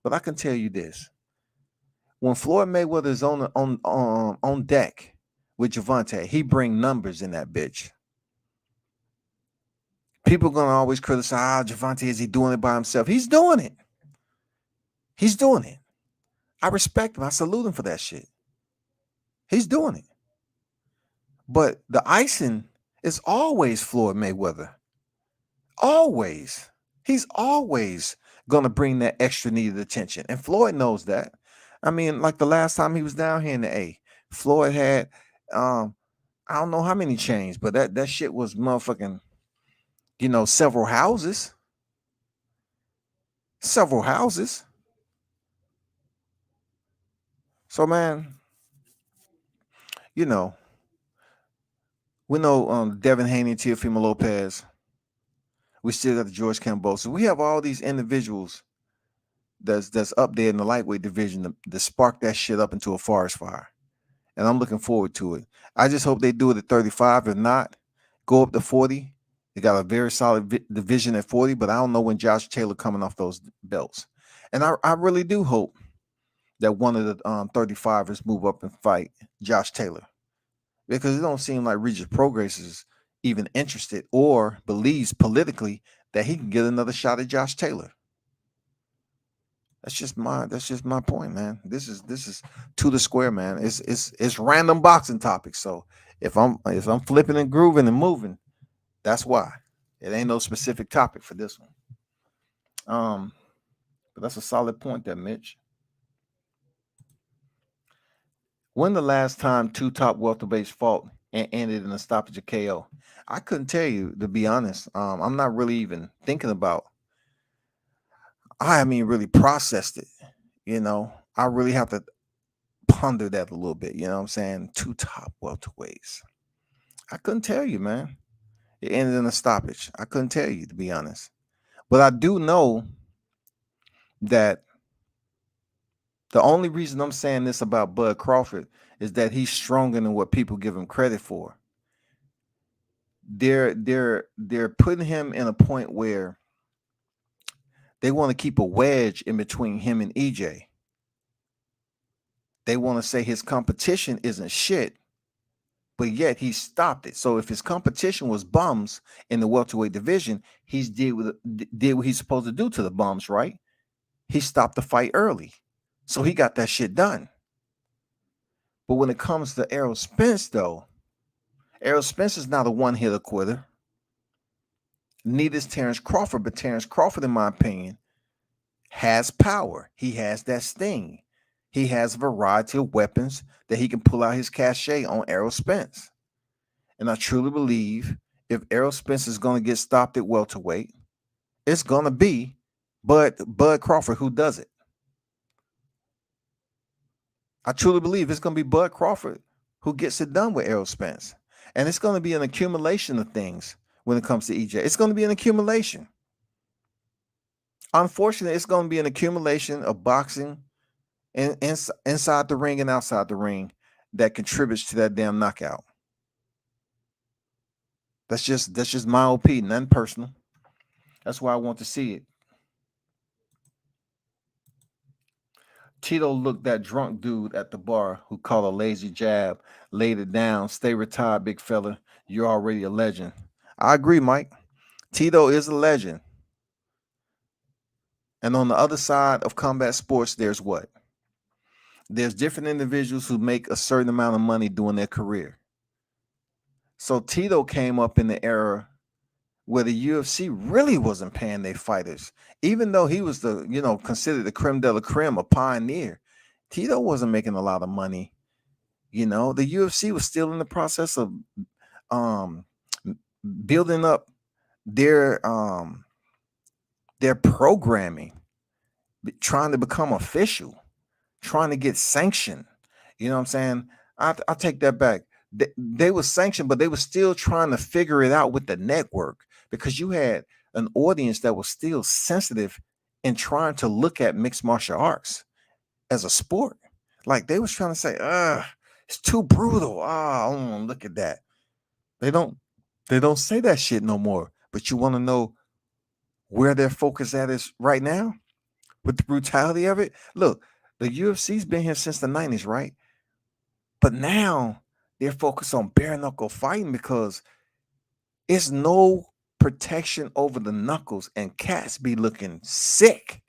but I can tell you this: when Floyd Mayweather is on deck with Gervonta, he bring numbers in that bitch. People are gonna always criticize Gervonta. Is he doing it by himself? He's doing it. He's doing it. I respect him. I salute him for that shit. He's doing it. But the icing is always Floyd Mayweather. Always. He's always going to bring that extra needed attention. And Floyd knows that. I mean, like the last time he was down here in the A, Floyd had um I don't know how many chains, but that shit was motherfucking, several houses. Several houses. So man, you know, we know Devin Haney, Teofimo Lopez. We still got the George Cambosa. We have all these individuals that's up there in the lightweight division to spark that shit up into a forest fire. And I'm looking forward to it. I just hope they do it at 35. If not, go up to 40. They got a very solid division at 40, but I don't know when Josh Taylor coming off those belts. And I really do hope that one of the 35ers move up and fight Josh Taylor, because it don't seem like Regis Progress is even interested or believes politically that he can get another shot at Josh Taylor. That's just my point, man. This is to the square, man. It's random boxing topics. So if I'm flipping and grooving and moving, that's why. It ain't no specific topic for this one. But that's a solid point there, Mitch. When the last time two top welterweights fought and ended in a stoppage of KO? I couldn't tell you, to be honest. I'm not really even thinking about. I haven't even really processed it. I really have to ponder that a little bit. You know what I'm saying? Two top welterweights. I couldn't tell you, man. It ended in a stoppage. I couldn't tell you, to be honest. But I do know that the only reason I'm saying this about Bud Crawford is that he's stronger than what people give him credit for. They're putting him in a point where they want to keep a wedge in between him and EJ. They want to say his competition isn't shit, but yet he stopped it. So if his competition was bums in the welterweight division, did what he's supposed to do to the bums, right? He stopped the fight early. So he got that shit done. But when it comes to Errol Spence, though, Errol Spence is not a one-hitter quitter. Neither is Terence Crawford, but Terence Crawford, in my opinion, has power. He has that sting. He has a variety of weapons that he can pull out his cachet on Errol Spence. And I truly believe if Errol Spence is going to get stopped at welterweight, it's going to be Bud Crawford who does it. I truly believe it's going to be Bud Crawford who gets it done with Errol Spence. And it's going to be an accumulation of things when it comes to EJ. It's going to be an accumulation. Unfortunately, it's going to be an accumulation of boxing inside the ring and outside the ring that contributes to that damn knockout. That's just my opinion, nothing personal. That's why I want to see it. Tito looked that drunk dude at the bar who called a lazy jab, laid it down. Stay retired, big fella. You're already a legend. I agree, Mike. Tito is a legend. And on the other side of combat sports, there's what? There's different individuals who make a certain amount of money doing their career. So Tito came up in the era where the UFC really wasn't paying their fighters, even though he was considered the creme de la creme, a pioneer. Tito wasn't making a lot of money. The UFC was still in the process of building up their programming, trying to become official, trying to get sanctioned. You know what I'm saying? I take that back. They were sanctioned, but they were still trying to figure it out with the network, because you had an audience that was still sensitive and trying to look at mixed martial arts as a sport. Like they was trying to say, it's too brutal. I don't want to look at that. They don't say that shit no more. But you want to know where their focus at is right now with the brutality of it? Look, the UFC's been here since the 90s, right? But now they're focused on bare knuckle fighting because it's no protection over the knuckles, and cats be looking sick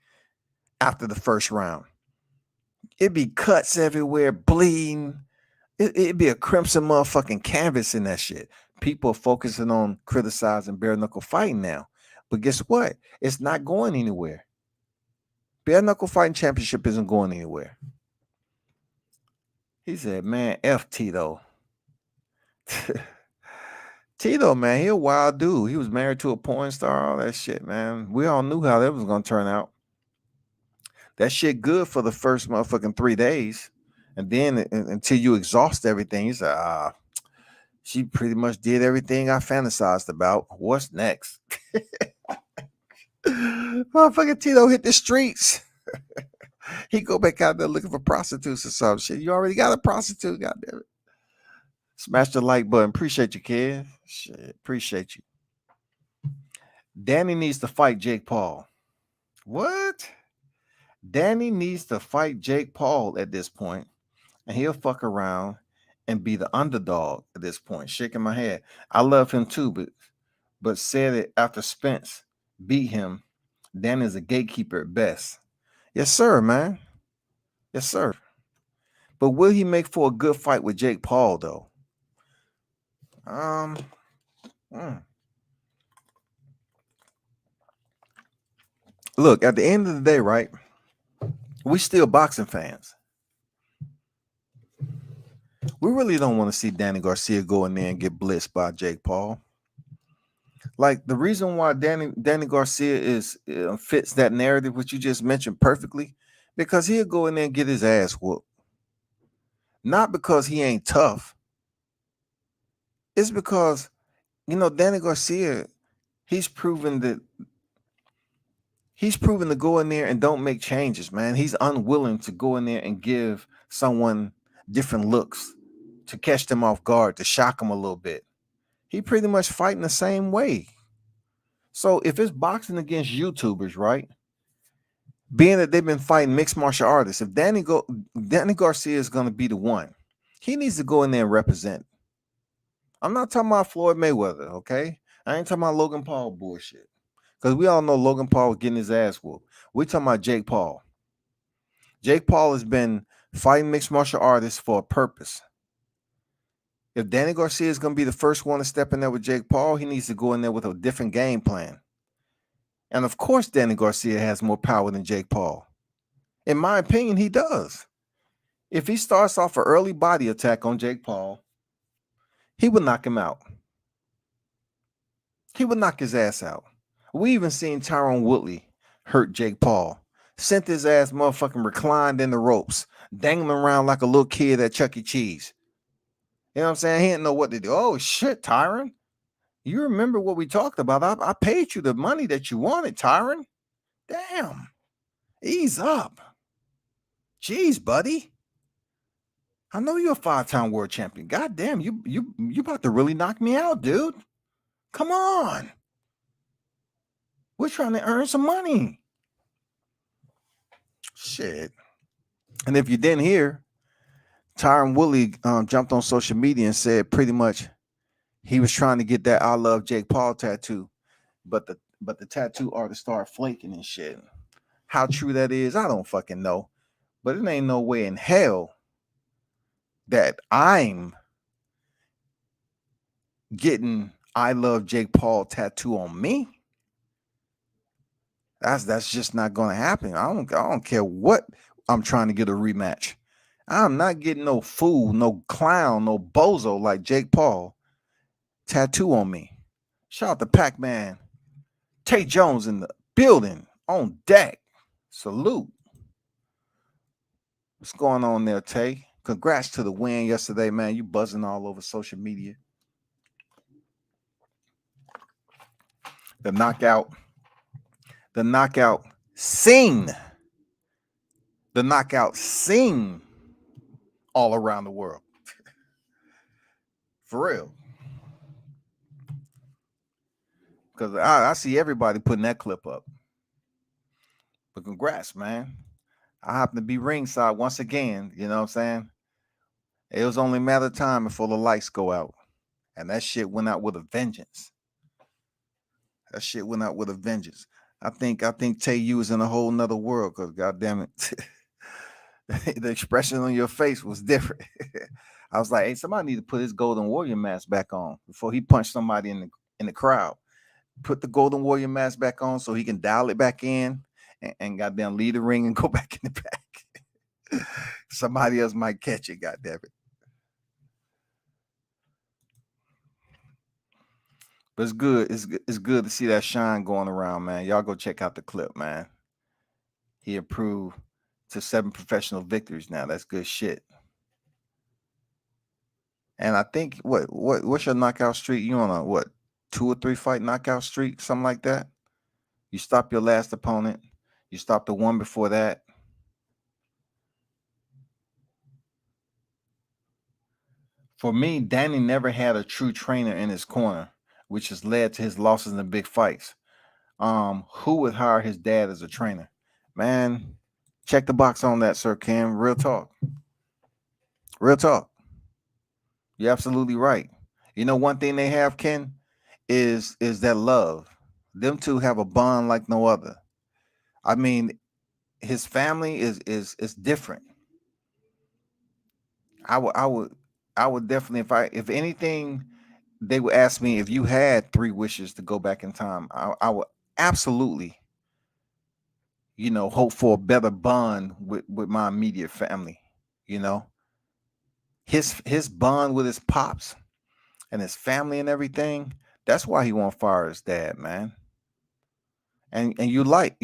after the first round. It'd be cuts everywhere, bleeding. It'd be a crimson motherfucking canvas in that shit. People are focusing on criticizing bare knuckle fighting now. But guess what? It's not going anywhere. Bare knuckle fighting championship isn't going anywhere. He said, man, F Tito. Tito, man, he a wild dude. He was married to a porn star, all that shit, man. We all knew how that was gonna turn out. That shit good for the first motherfucking 3 days. And then until you exhaust everything, you say, she pretty much did everything I fantasized about. What's next? Motherfucking Tito hit the streets. He go back out there looking for prostitutes or some shit. You already got a prostitute, goddamn it. Smash the like button. Appreciate you, kid. Shit, appreciate you. Danny needs to fight Jake Paul. What? Danny needs to fight Jake Paul at this point, and he'll fuck around and be the underdog at this point. Shaking my head. I love him too, but said it after Spence beat him. Danny's a gatekeeper at best. Yes, sir, man. Yes, sir. But will he make for a good fight with Jake Paul, though? Look, at the end of the day, right? We still boxing fans. We really don't want to see Danny Garcia go in there and get blitzed by Jake Paul. Like, the reason why Danny Garcia fits that narrative, which you just mentioned perfectly, because he'll go in there and get his ass whooped. Not because he ain't tough. It's because, Danny Garcia, he's proven to go in there and don't make changes, man. He's unwilling to go in there and give someone different looks, to catch them off guard, to shock them a little bit. He pretty much fighting the same way. So if it's boxing against YouTubers, right? Being that they've been fighting mixed martial artists, if Danny Garcia is going to be the one, he needs to go in there and represent. I'm not talking about Floyd Mayweather, okay? I ain't talking about Logan Paul bullshit. Because we all know Logan Paul was getting his ass whooped. We're talking about Jake Paul. Jake Paul has been fighting mixed martial artists for a purpose. If Danny Garcia is going to be the first one to step in there with Jake Paul, he needs to go in there with a different game plan. And of course, Danny Garcia has more power than Jake Paul. In my opinion, he does. If he starts off an early body attack on Jake Paul, he would knock him out. He would knock his ass out. We even seen Tyron Woodley hurt Jake Paul. Sent his ass motherfucking reclined in the ropes, dangling around like a little kid at Chuck E. Cheese. You know what I'm saying? He didn't know what to do. Oh, shit, Tyron. You remember what we talked about. I paid you the money that you wanted, Tyron. Damn. Ease up. Jeez, buddy. I know you're a 5-time world champion. God damn, you about to really knock me out, dude. Come on. We're trying to earn some money. Shit. And if you didn't hear, Tyron Woodley jumped on social media and said pretty much he was trying to get that I Love Jake Paul tattoo, but the tattoo artist started flaking and shit. How true that is, I don't fucking know. But it ain't no way in hell that I'm getting I Love Jake Paul tattoo on me. That's just not gonna happen. I don't care what I'm trying to get a rematch. I'm not getting no fool, no clown, no bozo like Jake Paul tattoo on me. Shout out to Pac-Man. Tay Jones in the building, on deck. Salute. What's going on there, Tay? Congrats to the win yesterday, man. You buzzing all over social media. The knockout scene. The knockout scene all around the world. For real. Because I see everybody putting that clip up. But congrats, man. I happen to be ringside once again. You know what I'm saying? It was only a matter of time before the lights go out. And that shit went out with a vengeance. I think Tay, you was in a whole nother world because goddamn it. The expression on your face was different. I was like, hey, somebody need to put his Golden Warrior mask back on before he punched somebody in the crowd. Put the Golden Warrior mask back on so he can dial it back in and goddamn leave the ring and go back in the back. Somebody else might catch it, goddamn it. But it's good. It's good to see that shine going around, man. Y'all go check out the clip, man. He improved to 7 professional victories now. That's good shit. And I think what's your knockout streak? You on a what 2 or 3 fight knockout streak, something like that? You stop your last opponent. You stop the one before that. For me, Danny never had a true trainer in his corner, which has led to his losses in the big fights. Who would hire his dad as a trainer? Man, check the box on that, Sir Cam. Real talk. Real talk. You're absolutely right. You know, one thing they have, Ken, is that love. Them two have a bond like no other. I mean, his family is different. I would I would I would definitely if anything they would ask me if you had 3 wishes to go back in time, I would absolutely, hope for a better bond with my immediate family. You know, his bond with his pops and his family and everything. That's why he won't fire his dad, man. And you're right.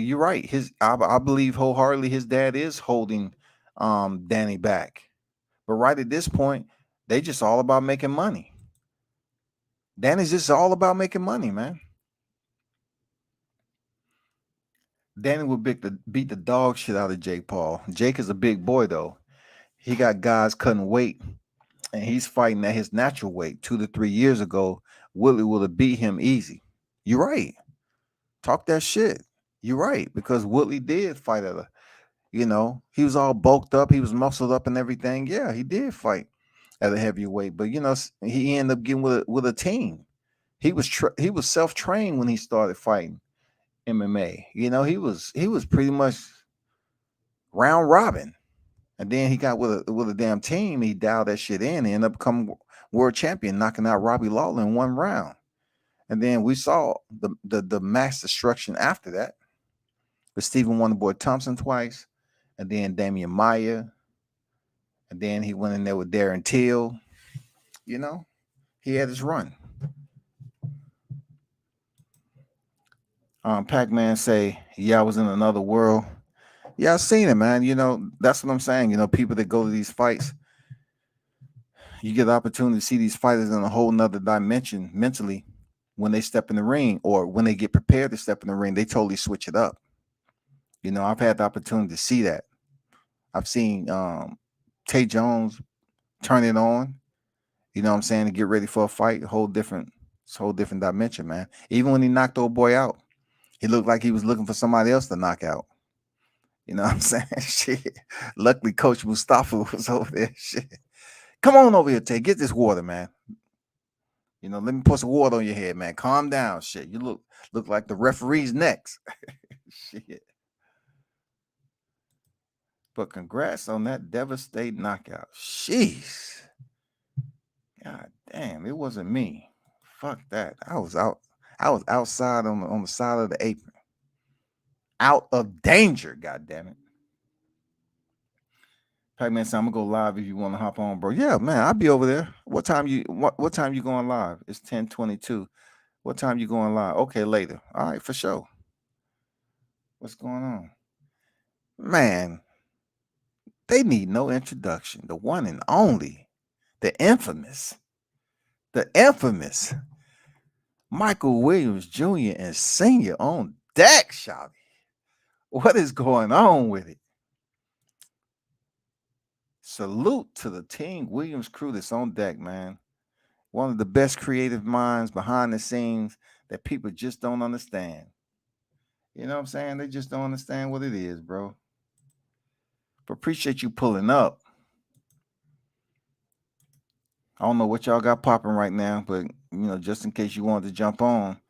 I believe wholeheartedly his dad is holding Danny back. But right at this point, they just all about making money. Danny's just all about making money, man. Danny will beat the dog shit out of Jake Paul. Jake is a big boy though. He got guys cutting weight, and he's fighting at his natural weight. 2 to 3 years ago, Willie would have beat him easy. You're right. Talk that shit. You're right because Woodley did fight at he was all bulked up, he was muscled up and everything. Yeah, he did fight at a heavyweight, but he ended up getting with a team. He was self trained when he started fighting MMA. He was pretty much round robin, and then he got with a damn team. He dialed that shit in and ended up becoming world champion, knocking out Robbie Lawler in 1 round. And then we saw the mass destruction after that with Stephen Wonderboy Thompson twice, and then Damian Maya, and then he went in there with Darren Till. He had his run. Pac-Man say, "Yeah, I was in another world." Yeah, I've seen it, man. That's what I'm saying. People that go to these fights, you get the opportunity to see these fighters in a whole nother dimension mentally when they step in the ring, or when they get prepared to step in the ring, they totally switch it up. I've had the opportunity to see that. I've seen Tay Jones turn it on, you know what I'm saying, to get ready for a fight, whole different dimension, man. Even when he knocked old boy out, he looked like he was looking for somebody else to knock out. You know what I'm saying? Shit. Luckily, Coach Mustafa was over there. Shit. Come on over here, Tay. Get this water, man. Let me put some water on your head, man. Calm down. Shit. You look like the referee's next. Shit. But congrats on that devastating knockout. Jeez. God damn, it wasn't me. Fuck that. I was outside on the side of the apron. Out of danger, god damn it. Pac-Man said, I'm gonna go live if you want to hop on, bro. Yeah, man, I'll be over there. What time you going live? It's 10:22. What time you going live? Okay, later. All right, for sure. What's going on? Man, they need no introduction. The one and only, the infamous Michael Williams Jr. and Sr. on deck, shawty. What is going on with it? Salute to the Team Williams crew that's on deck, man. One of the best creative minds behind the scenes that people just don't understand. You know what I'm saying? They just don't understand what it is, bro. But appreciate you pulling up. I don't know what y'all got popping right now, but just in case you wanted to jump on,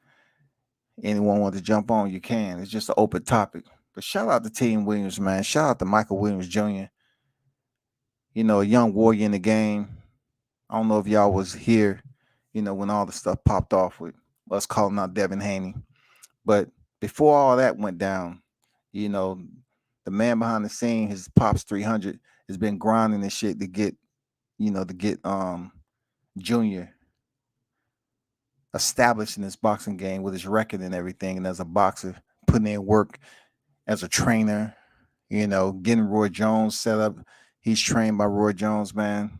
anyone want to jump on, you can. It's just an open topic. But shout out to Team Williams, man. Shout out to Michael Williams Jr. A young warrior in the game. I don't know if y'all was here, when all the stuff popped off with us calling out Devin Haney. But before all that went down, the man behind the scene, his Pops 300, has been grinding and shit to get, Junior established in this boxing game with his record and everything. And as a boxer, putting in work as a trainer, getting Roy Jones set up. He's trained by Roy Jones, man.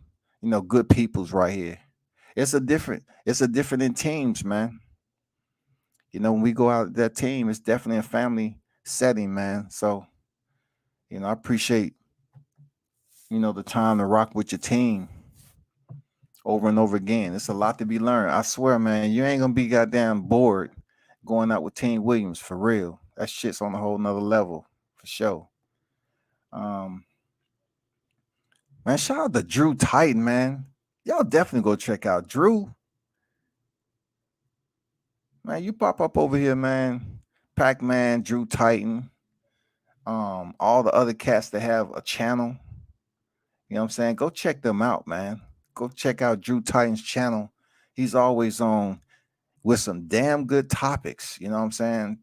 Good people's right here. It's a different in teams, man. When we go out that team, it's definitely a family setting, man. So, I appreciate, the time to rock with your team over and over again. It's a lot to be learned. I swear, man, you ain't gonna be goddamn bored going out with Team Williams for real. That shit's on a whole nother level for sure. Um, man, shout out to Drew Titan, man. Y'all definitely go check out Drew. Man, you pop up over here, man. Pac-Man, Drew Titan, all the other cats that have a channel. You know what I'm saying? Go check them out, man. Go check out Drew Titan's channel. He's always on with some damn good topics. You know what I'm saying?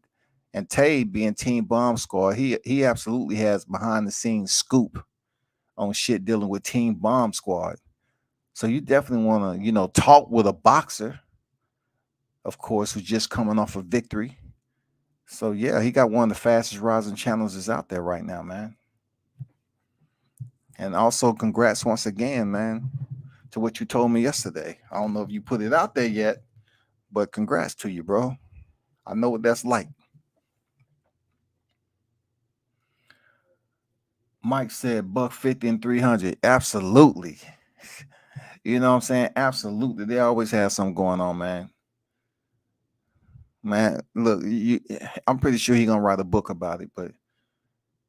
And Tay being Team Bomb Squad, he absolutely has behind the scenes scoop on shit dealing with Team Bomb Squad. So you definitely want to, talk with a boxer, of course, who's just coming off a victory. So yeah, he got one of the fastest rising channels is out there right now, man. And also congrats once again, man, to what you told me yesterday. I don't know if you put it out there yet, but congrats to you, bro. I know what that's like. Mike said buck 50 and 300. Absolutely. You know what I'm saying? Absolutely. They always have something going on, man. Man, look, I'm pretty sure he's gonna write a book about it, but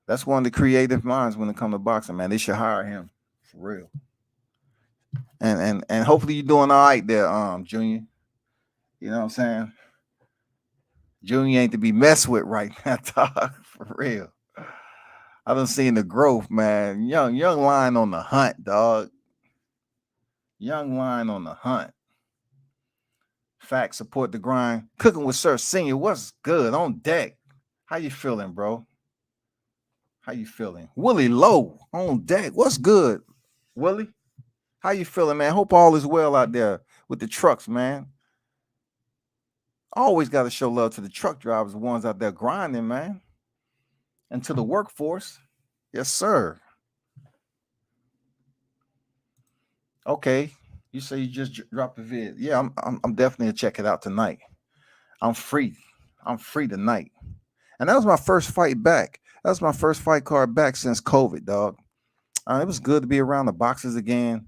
that's one of the creative minds when it comes to boxing, man. They should hire him for real. And hopefully you're doing all right there, Junior. You know what I'm saying? Junior ain't to be messed with right now, dog. For real. I done seen the growth, man. Young lion on the hunt, dog. Young lion on the hunt. Fact, support the grind. Cooking with Sir Senior. What's good on deck? How you feeling, bro? How you feeling? Willie Lowe on deck. What's good, Willie? How you feeling, man? Hope all is well out there with the trucks, man. Always got to show love to the truck drivers, the ones out there grinding, man. And to the workforce. Yes, sir. Okay. You say you just dropped a vid. Yeah, I'm definitely gonna check it out tonight. I'm free. I'm free tonight. And that was my first fight back. That was my first fight card back since COVID, dog. It was good to be around the boxes again.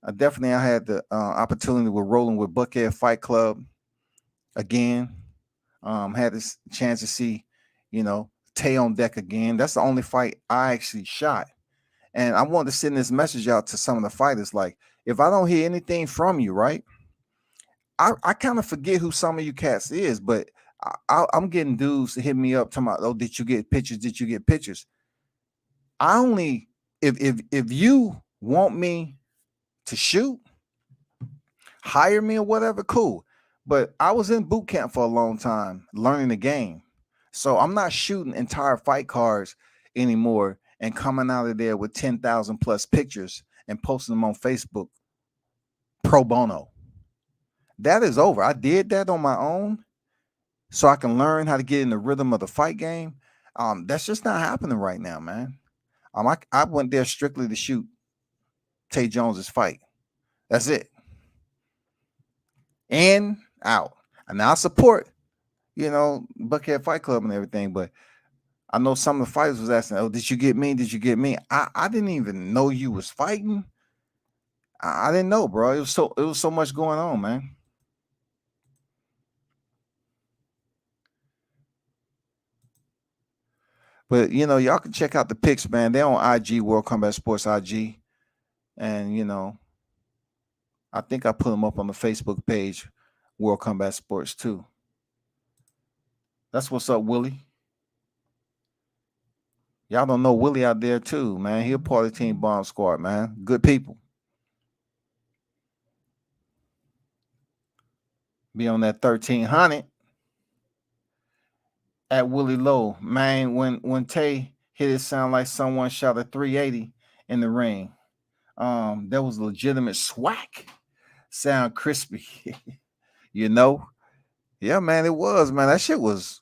I had the opportunity with rolling with Buckhead Fight Club again. Had this chance to see, Tay on deck again. That's the only fight I actually shot. And I wanted to send this message out to some of the fighters. Like, if I don't hear anything from you, right? I kind of forget who some of you cats is, but I'm getting dudes to hit me up talking about, oh, did you get pictures? Did you get pictures? I only if you want me to shoot, hire me or whatever, cool. But I was in boot camp for a long time learning the game. So I'm not shooting entire fight cards anymore and coming out of there with 10,000 plus pictures and posting them on Facebook pro bono. That is over. I did that on my own so I can learn how to get in the rhythm of the fight game. That's just not happening right now, man. I went there strictly to shoot Tay Jones's fight. That's it. In, out. And I support, Buckhead Fight Club and everything, but I know some of the fighters was asking, oh, did you get me? Did you get me? I didn't even know you was fighting. I didn't know, bro. It was so much going on, man. But y'all can check out the pics, man. They're on IG, World Combat Sports IG. And I think I put them up on the Facebook page, World Combat Sports too. That's what's up, Willie. Y'all don't know Willie out there too, man. He a part of Team Bomb Squad, man. Good people. Be on that 1300 at Willie Lowe, man. When Tay hit it, sound like someone shot a 380 in the ring. There was legitimate swag, sound crispy. you know, yeah, man, it was, man. That shit was,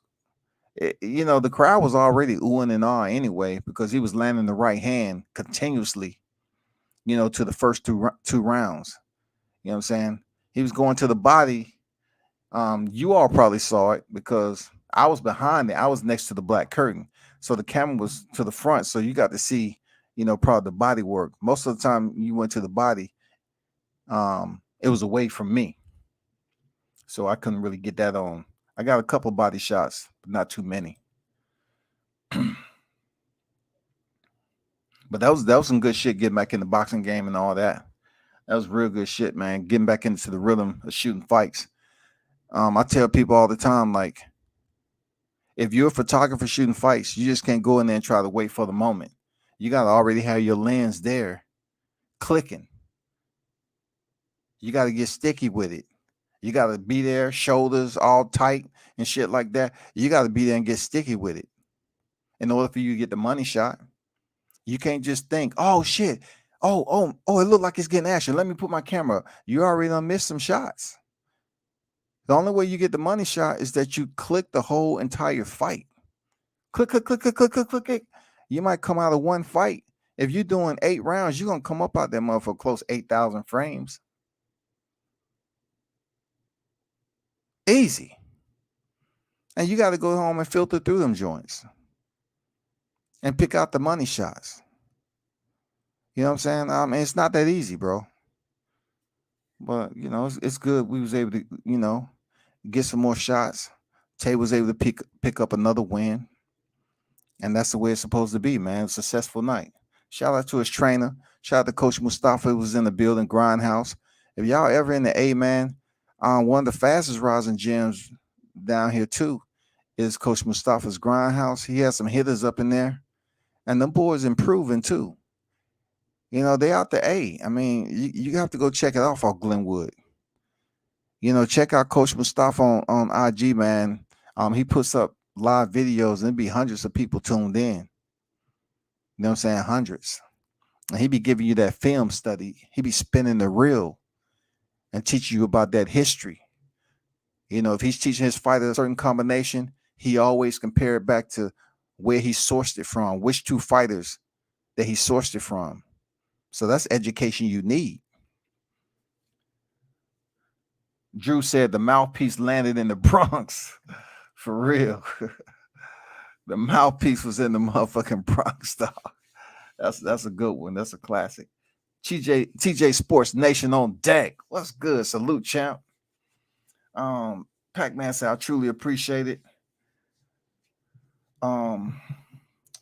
the crowd was already oohing and ah anyway because he was landing the right hand continuously. To the first two rounds. You know what I'm saying? He was going to the body. You all probably saw it because I was behind it. I was next to the black curtain. So the camera was to the front. So you got to see, probably the body work. Most of the time you went to the body, it was away from me. So I couldn't really get that on. I got a couple body shots, but not too many. But that was some good shit getting back in the boxing game and all that. That was real good shit, man. Getting back into the rhythm of shooting fights. I tell people all the time, like, if you're a photographer shooting fights, you just can't go in there and try to wait for the moment. You got to already have your lens there clicking. You got to get sticky with it. You got to be there, shoulders all tight and shit like that. You got to be there and get sticky with it in order for you to get the money shot. You can't just think, oh, shit. Oh, it looked like it's getting action. Let me put my camera. You already done missed some shots. The only way you get the money shot is that you click the whole entire fight. Click, click, click, click, click, click, click, click. You might come out of one fight. If you're doing 8 rounds, you're going to come up out that motherfucker close 8,000 frames. Easy. And you got to go home and filter through them joints and pick out the money shots. You know what I'm saying? It's not that easy, bro. But, it's good. We was able to, get some more shots. Tay was able to pick up another win. And that's the way it's supposed to be, man. It was a successful night. Shout out to his trainer. Shout out to Coach Mustafa, who was in the building, Grindhouse. If y'all ever in the A, man, one of the fastest rising gyms down here, too, is Coach Mustafa's Grindhouse. He has some hitters up in there. And them boys improving, too. They out the A. I mean, you have to go check it off Glenwood. Check out Coach Mustafa on IG, man. He puts up live videos and it'd be hundreds of people tuned in. You know what I'm saying? Hundreds. And he be giving you that film study. He be spinning the reel and teaching you about that history. If he's teaching his fighter a certain combination, he always compare it back to where he sourced it from, which 2 fighters that he sourced it from. So that's education you need. Drew said the mouthpiece landed in the Bronx. For real. The mouthpiece was in the motherfucking Bronx, dog. That's a good one. That's a classic. TJ Sports Nation on deck. What's good? Salute, champ. Pac-Man said, I truly appreciate it.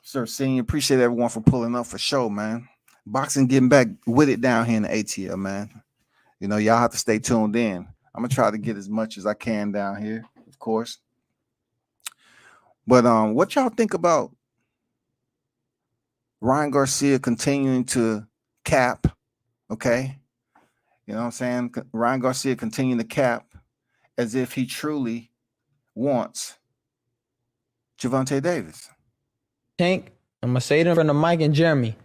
Sir Senior, appreciate everyone for pulling up for show, man. Boxing getting back with it down here in the ATL, man. Y'all have to stay tuned in. I'm gonna try to get as much as I can down here, of course. But what y'all think about Ryan Garcia continuing to cap? Okay, you know what I'm saying? Ryan Garcia continuing to cap as if he truly wants Gervonta Davis. Tank, I'm gonna say it in front of Mike and Jeremy.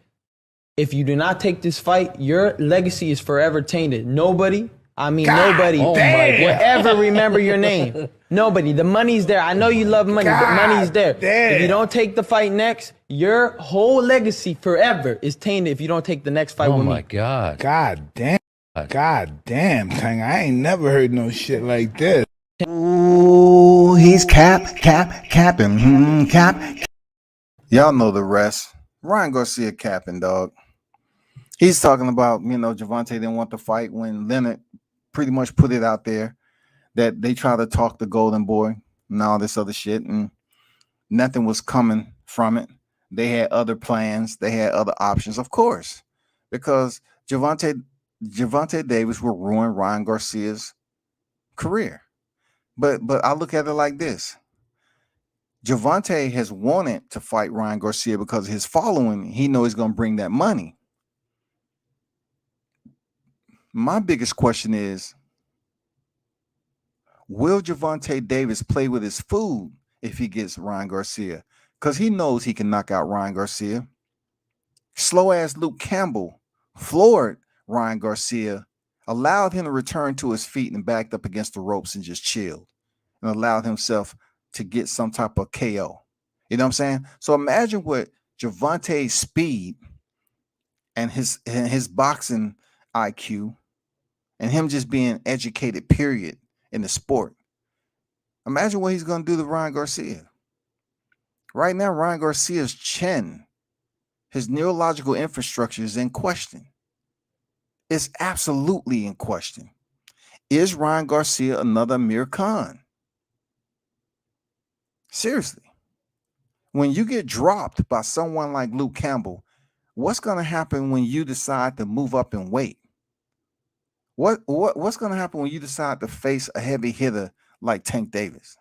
If you do not take this fight, your legacy is forever tainted. Nobody will ever remember your name. Nobody. The money's there. I know you love money. The money's there. If you don't take the fight next, your whole legacy forever is tainted if you don't take the next fight with me. Oh, my God. God damn, Tang. I ain't never heard no shit like this. Ooh, he's capping. Cap. Y'all know the rest. Ryan Garcia capping, dog. He's talking about, Gervonta didn't want the fight when Leonard pretty much put it out there that they try to talk the Golden Boy and all this other shit, and nothing was coming from it. They had other plans. They had other options, of course, because Gervonta Davis will ruin Ryan Garcia's career. But I look at it like this. Gervonta has wanted to fight Ryan Garcia because of his following. He knows he's going to bring that money. My biggest question is, will Gervonta Davis play with his food if he gets Ryan Garcia? Because he knows he can knock out Ryan Garcia. Slow ass Luke Campbell floored Ryan Garcia, allowed him to return to his feet and backed up against the ropes and just chilled and allowed himself to get some type of KO. You know what I'm saying? So imagine what Gervonta's speed and his boxing IQ and him just being educated, period, in the sport. Imagine what he's going to do to Ryan Garcia. Right now, Ryan Garcia's chin, his neurological infrastructure is in question. It's absolutely in question. Is Ryan Garcia another Amir Khan? Seriously. When you get dropped by someone like Luke Campbell, what's going to happen when you decide to move up in weight? What's going to happen when you decide to face a heavy hitter like Tank Davis?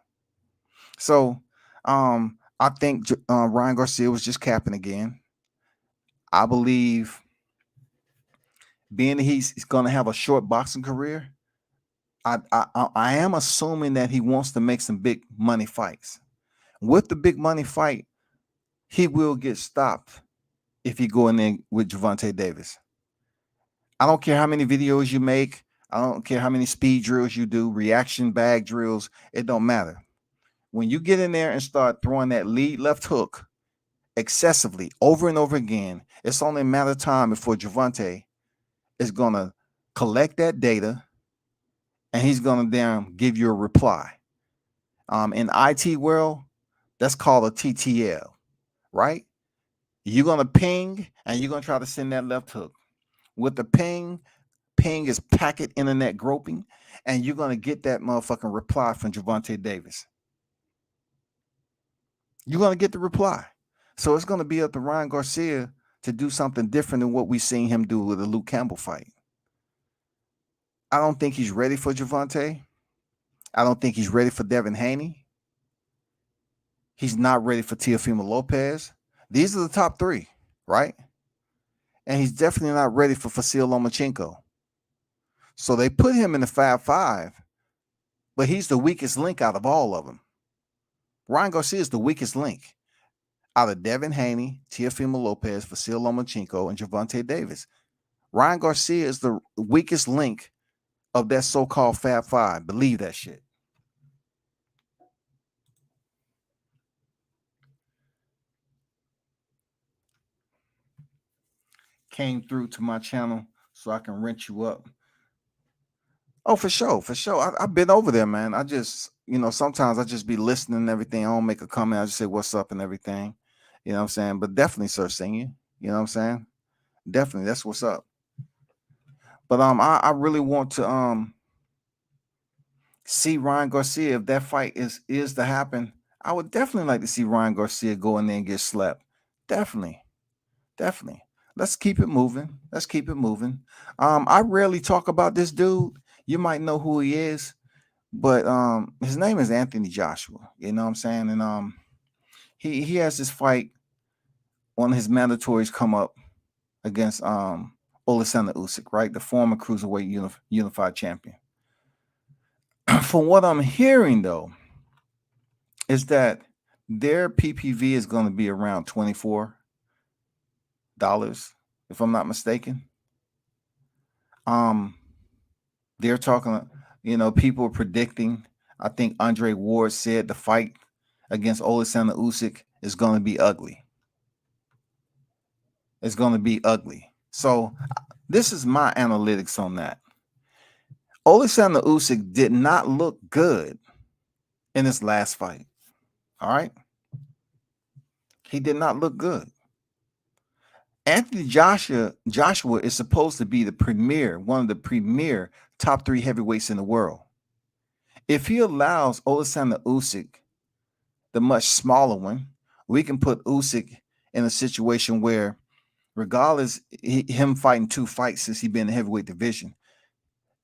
So, I think Ryan Garcia was just capping again. I believe, being that he's going to have a short boxing career, I am assuming that he wants to make some big money fights. With the big money fight, he will get stopped if he go in there with Gervonta Davis. I don't care how many videos you make. I don't care how many speed drills you do, reaction bag drills. It don't matter. When you get in there and start throwing that lead left hook excessively over and over again, it's only a matter of time before Gervonta is going to collect that data and he's going to give you a reply. In IT world, that's called a TTL, right? You're going to ping and you're going to try to send that left hook. With the ping is packet internet groping, and you're going to get that motherfucking reply from Gervonta Davis. You're going to get the reply. So it's going to be up to Ryan Garcia to do something different than what we've seen him do with the Luke Campbell fight. I don't think he's ready for Gervonta. I don't think he's ready for Devin Haney. He's not ready for Teofimo Lopez. These are the top three, right? And he's definitely not ready for Vasyl Lomachenko. So they put him in the 5-5, but he's the weakest link out of all of them. Ryan Garcia is the weakest link out of Devin Haney, Teofimo Lopez, Vasyl Lomachenko, and Gervonta Davis. Ryan Garcia is the weakest link of that so-called Fab Five. Believe that shit. Came through to my channel so I can rent you up. Oh, for sure, for sure. I've been over there, man. I just, sometimes I just be listening and everything. I don't make a comment. I just say what's up and everything. You know what I'm saying? But definitely, Sir Senior. You know what I'm saying? Definitely, that's what's up. But I really want to see Ryan Garcia. If that fight is to happen, I would definitely like to see Ryan Garcia go in there and get slapped. Definitely. Let's keep it moving. I rarely talk about this dude. You might know who he is, but his name is Anthony Joshua. You know what I'm saying? And he has this fight. One of his mandatories come up against Oleksandr Usyk, right? The former cruiserweight unified champion. From what I'm hearing, though, is that their PPV is going to be around $24, if I'm not mistaken. They're talking, people are predicting. I think Andre Ward said the fight against Oleksandr Usyk is going to be ugly. It's going to be ugly. So this is my analytics on that. Oleksandr Usyk did not look good in his last fight. All right. He did not look good. Anthony Joshua is supposed to be one of the premier top 3 heavyweights in the world. If he allows Oleksandr Usyk, the much smaller one, we can put Usyk in a situation where, regardless, him fighting 2 fights since he's been in the heavyweight division,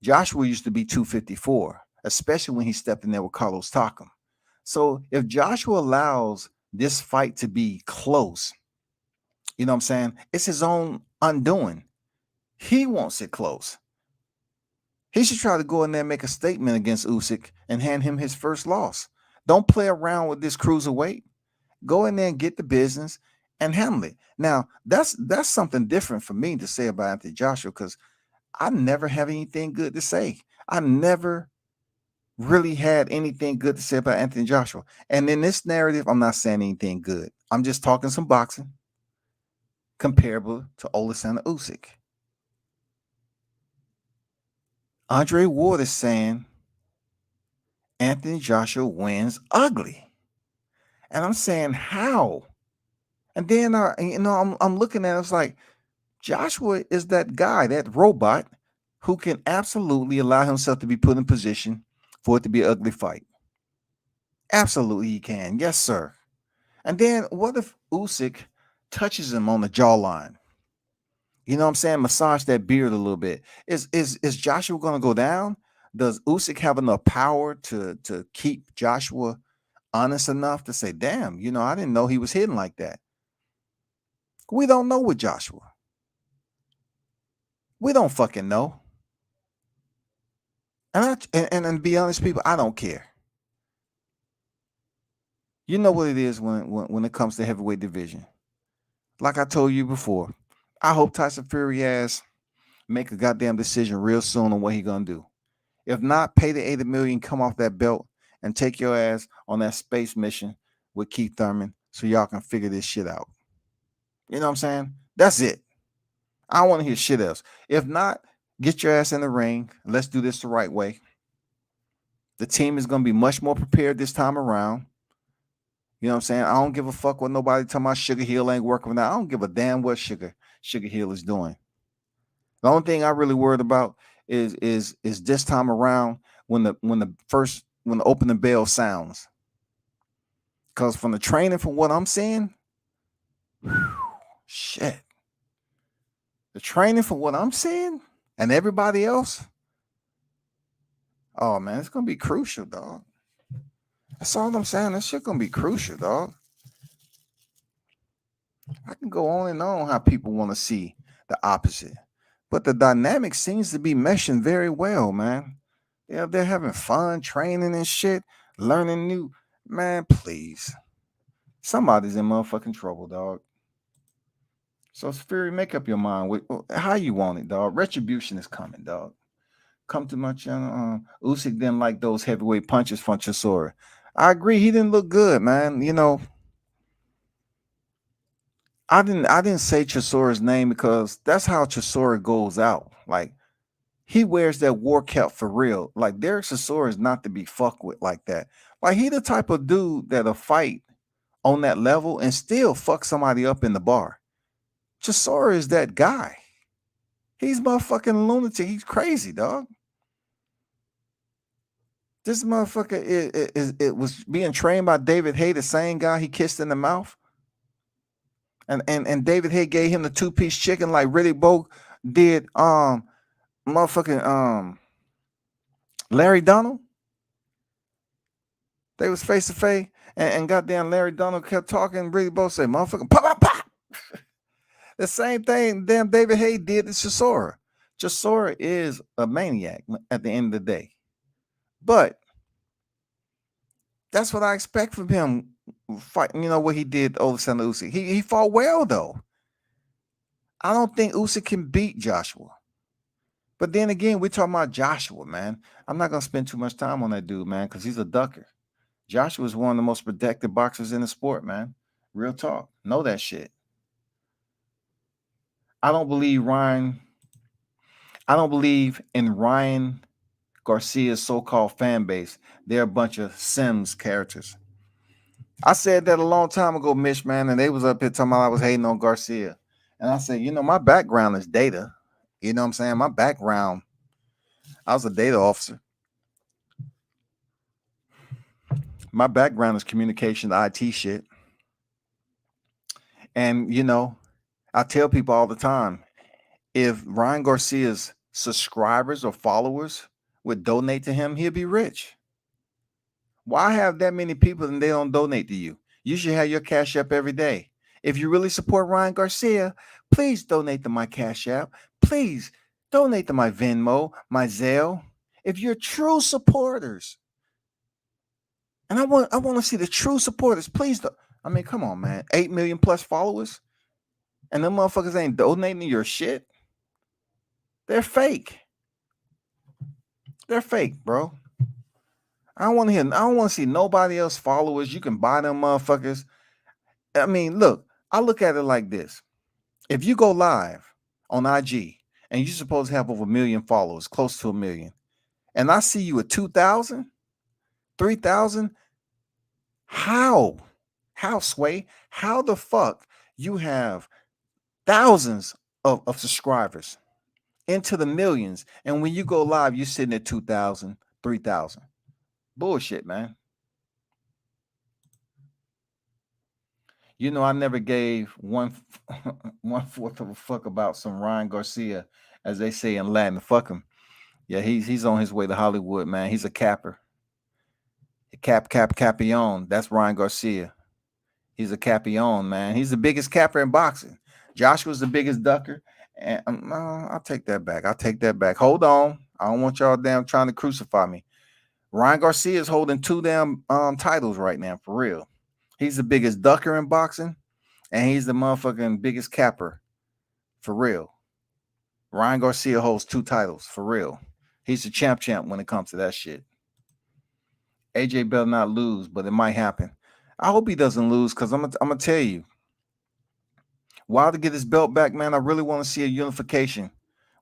Joshua used to be 254, especially when he stepped in there with Carlos Takam. So if Joshua allows this fight to be close, you know what I'm saying? It's his own undoing. He wants it close. He should try to go in there and make a statement against Usyk and hand him his first loss. Don't play around with this cruiserweight. Go in there and get the business and handle it. Now, that's something different for me to say about Anthony Joshua, because I never have anything good to say. I never really had anything good to say about Anthony Joshua. And in this narrative, I'm not saying anything good. I'm just talking some boxing comparable to Oleksandr Usyk. Andre Ward is saying Anthony Joshua wins ugly. And I'm saying, how? And then I'm looking at it, it's like, Joshua is that guy, that robot, who can absolutely allow himself to be put in position for it to be an ugly fight. Absolutely he can. Yes, sir. And then what if Usyk touches him on the jawline? You know what I'm saying? Massage that beard a little bit. Is Joshua going to go down? Does Usyk have enough power to keep Joshua honest enough to say, damn, I didn't know he was hitting like that? We don't know with Joshua. We don't fucking know. And to be honest, people, I don't care. You know what it is when it comes to heavyweight division. Like I told you before, I hope Tyson Fury ass make a goddamn decision real soon on what he gonna do. If not, pay the $80 million, come off that belt, and take your ass on that space mission with Keith Thurman so y'all can figure this shit out. You know what I'm saying? That's it. I don't want to hear shit else. If not, get your ass in the ring. Let's do this the right way. The team is going to be much more prepared this time around. You know what I'm saying? I don't give a fuck what nobody talking about. Sugar Hill ain't working now. I don't give a damn what Sugar Hill is doing. The only thing I really worried about is this time around when the opening bell sounds. Because from the training, from what I'm seeing, shit. The training from what I'm seeing and everybody else, oh man, it's gonna be crucial, dog. That's all I'm saying. This shit gonna be crucial, dog. I can go on and on how people want to see the opposite, but the dynamic seems to be meshing very well, man. Yeah, they're having fun training and shit, learning new. Man, please, somebody's in motherfucking trouble, dog. So Fury, make up your mind with how you want it, dog. Retribution is coming, dog. Come to my channel. Usyk didn't like those heavyweight punches from Chisora. I agree, he didn't look good, man. I didn't say Chisora's name because that's how Chisora goes out. Like, he wears that war cap for real. Like, Derek Chisora is not to be fucked with like that. Like, he the type of dude that'll fight on that level and still fuck somebody up in the bar. Chisora is that guy. He's motherfucking lunatic. He's crazy, dog. This motherfucker it was being trained by David Haye, the same guy he kissed in the mouth. And David Haye gave him the 2-piece chicken like Riddick Bowe did motherfucking Larry Donald. They was face to face, and goddamn Larry Donald kept talking. Riddick Bowe said, motherfucking pop, pop, pop. The same thing damn David Haye did to Chisora. Chisora is a maniac at the end of the day. But that's what I expect from him fighting, what he did to Oleksandr Usyk. He fought well, though. I don't think Usyk can beat Joshua. But then again, we're talking about Joshua, man. I'm not going to spend too much time on that dude, man, because he's a ducker. Joshua is one of the most protected boxers in the sport, man. Real talk. Know that shit. I don't believe in Ryan Garcia's so-called fan base. They're a bunch of Sims characters. I said that a long time ago, Mitch, man, and they was up here talking about I was hating on Garcia. And I said, my background is data. You know what I'm saying? My background, I was a data officer. My background is communication, IT shit. And, I tell people all the time, if Ryan Garcia's subscribers or followers would donate to him, he'll be rich. Why have that many people and they don't donate to you? You should have your Cash App every day. If you really support Ryan Garcia, please donate to my Cash App. Please donate to my Venmo, my Zelle. If you're true supporters, and I want to see the true supporters, please I mean, come on, man. 8 million plus followers, and them motherfuckers ain't donating to your shit. They're fake. They're fake, bro. I don't want to hear. I don't want to see nobody else followers. You can buy them motherfuckers. I mean, look. I look at it like this: if you go live on IG and you're supposed to have over 1 million followers, close to 1 million, and I see you at 2,000, 3,000, how? How, Sway? How the fuck you have thousands of subscribers into the millions, and when you go live, you're sitting at 2,000, 3,000? Bullshit, man. You know, I never gave one fourth of a fuck about some Ryan Garcia, as they say in Latin. Fuck him. Yeah, he's on his way to Hollywood, man. He's a capper. Capion. That's Ryan Garcia. He's a Capion, man. He's the biggest capper in boxing. Joshua's the biggest ducker. And I'll take that back. I'll take that back. Hold on. I don't want y'all damn trying to crucify me. Ryan Garcia is holding 2 damn titles right now, for real. He's the biggest ducker in boxing, and he's the motherfucking biggest capper, for real. Ryan Garcia holds 2 titles, for real. He's the champ when it comes to that shit. AJ better not lose, but it might happen. I hope he doesn't lose, because I'm gonna tell you, Wilder get his belt back, man. I really want to see a unification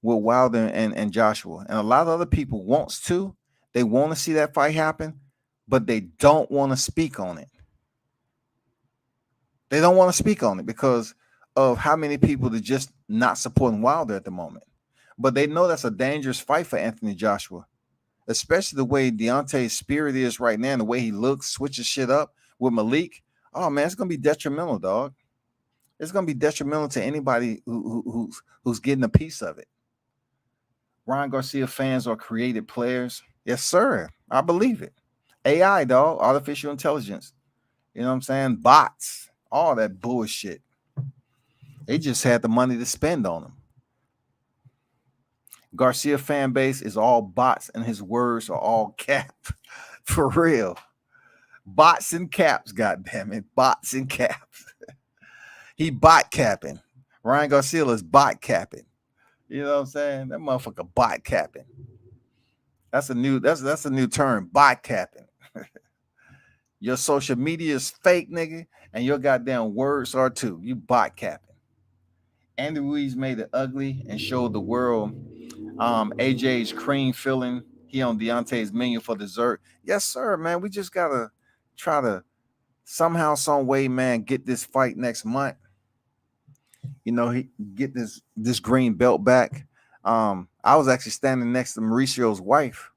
with Wilder and Joshua. And a lot of other people wants to. They want to see that fight happen, but they don't want to speak on it. They don't want to speak on it because of how many people are just not supporting Wilder at the moment. But they know that's a dangerous fight for Anthony Joshua, especially the way Deontay's spirit is right now and the way he looks, switches shit up with Malik. Oh, man, it's going to be detrimental, dog. It's going to be detrimental to anybody who's getting a piece of it. Ryan Garcia fans are created players. Yes, sir. I believe it. AI, dog, artificial intelligence. You know what I'm saying? Bots, all that bullshit. They just had the money to spend on them. Garcia fan base is all bots, and his words are all cap. For real. Bots and caps, goddammit. Bots and caps. He bot capping. Ryan Garcia is bot capping. You know what I'm saying? That motherfucker bot capping. That's a new term, bot capping. Your social media is fake, nigga, and your goddamn words are too. You bot capping. Andy Ruiz made it ugly and showed the world AJ's cream filling. He on Deontay's menu for dessert. Yes, sir, man. We just gotta try to somehow, some way, man, get this fight next month. You know, he get this green belt back. I was actually standing next to Mauricio's wife,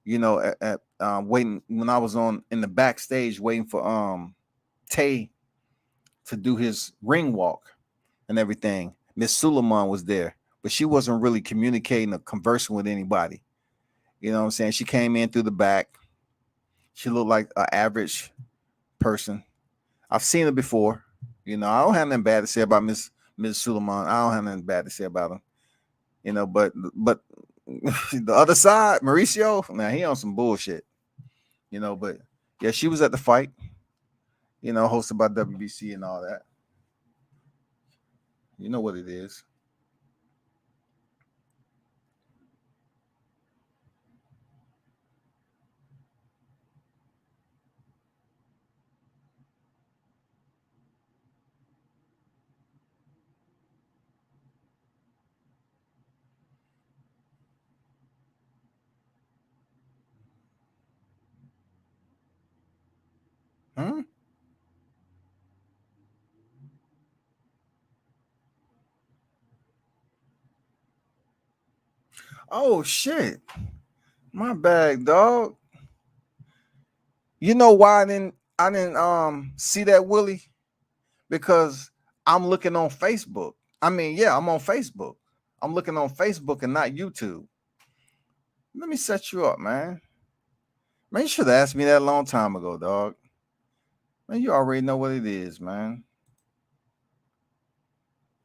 you know, at waiting when I was in the backstage waiting for Tay to do his ring walk and everything. Miss Suleiman was there, but she wasn't really communicating or conversing with anybody. You know what I'm saying? She came in through the back. She looked like an average person. I've seen her before. You know, I don't have nothing bad to say about Miss Suleiman. I don't have nothing bad to say about her. You know, but the other side, Mauricio, now he on some bullshit. You know, but yeah, she was at the fight. You know, hosted by WBC and all that. You know what it is. Hmm? Oh shit. My bad, dog. You know why I didn't see that, Willie? Because I'm looking on Facebook. I mean, yeah, I'm on Facebook. I'm looking on Facebook and not YouTube. Let me set you up, man. Man, you should have asked me that a long time ago, dog. Man, you already know what it is, man.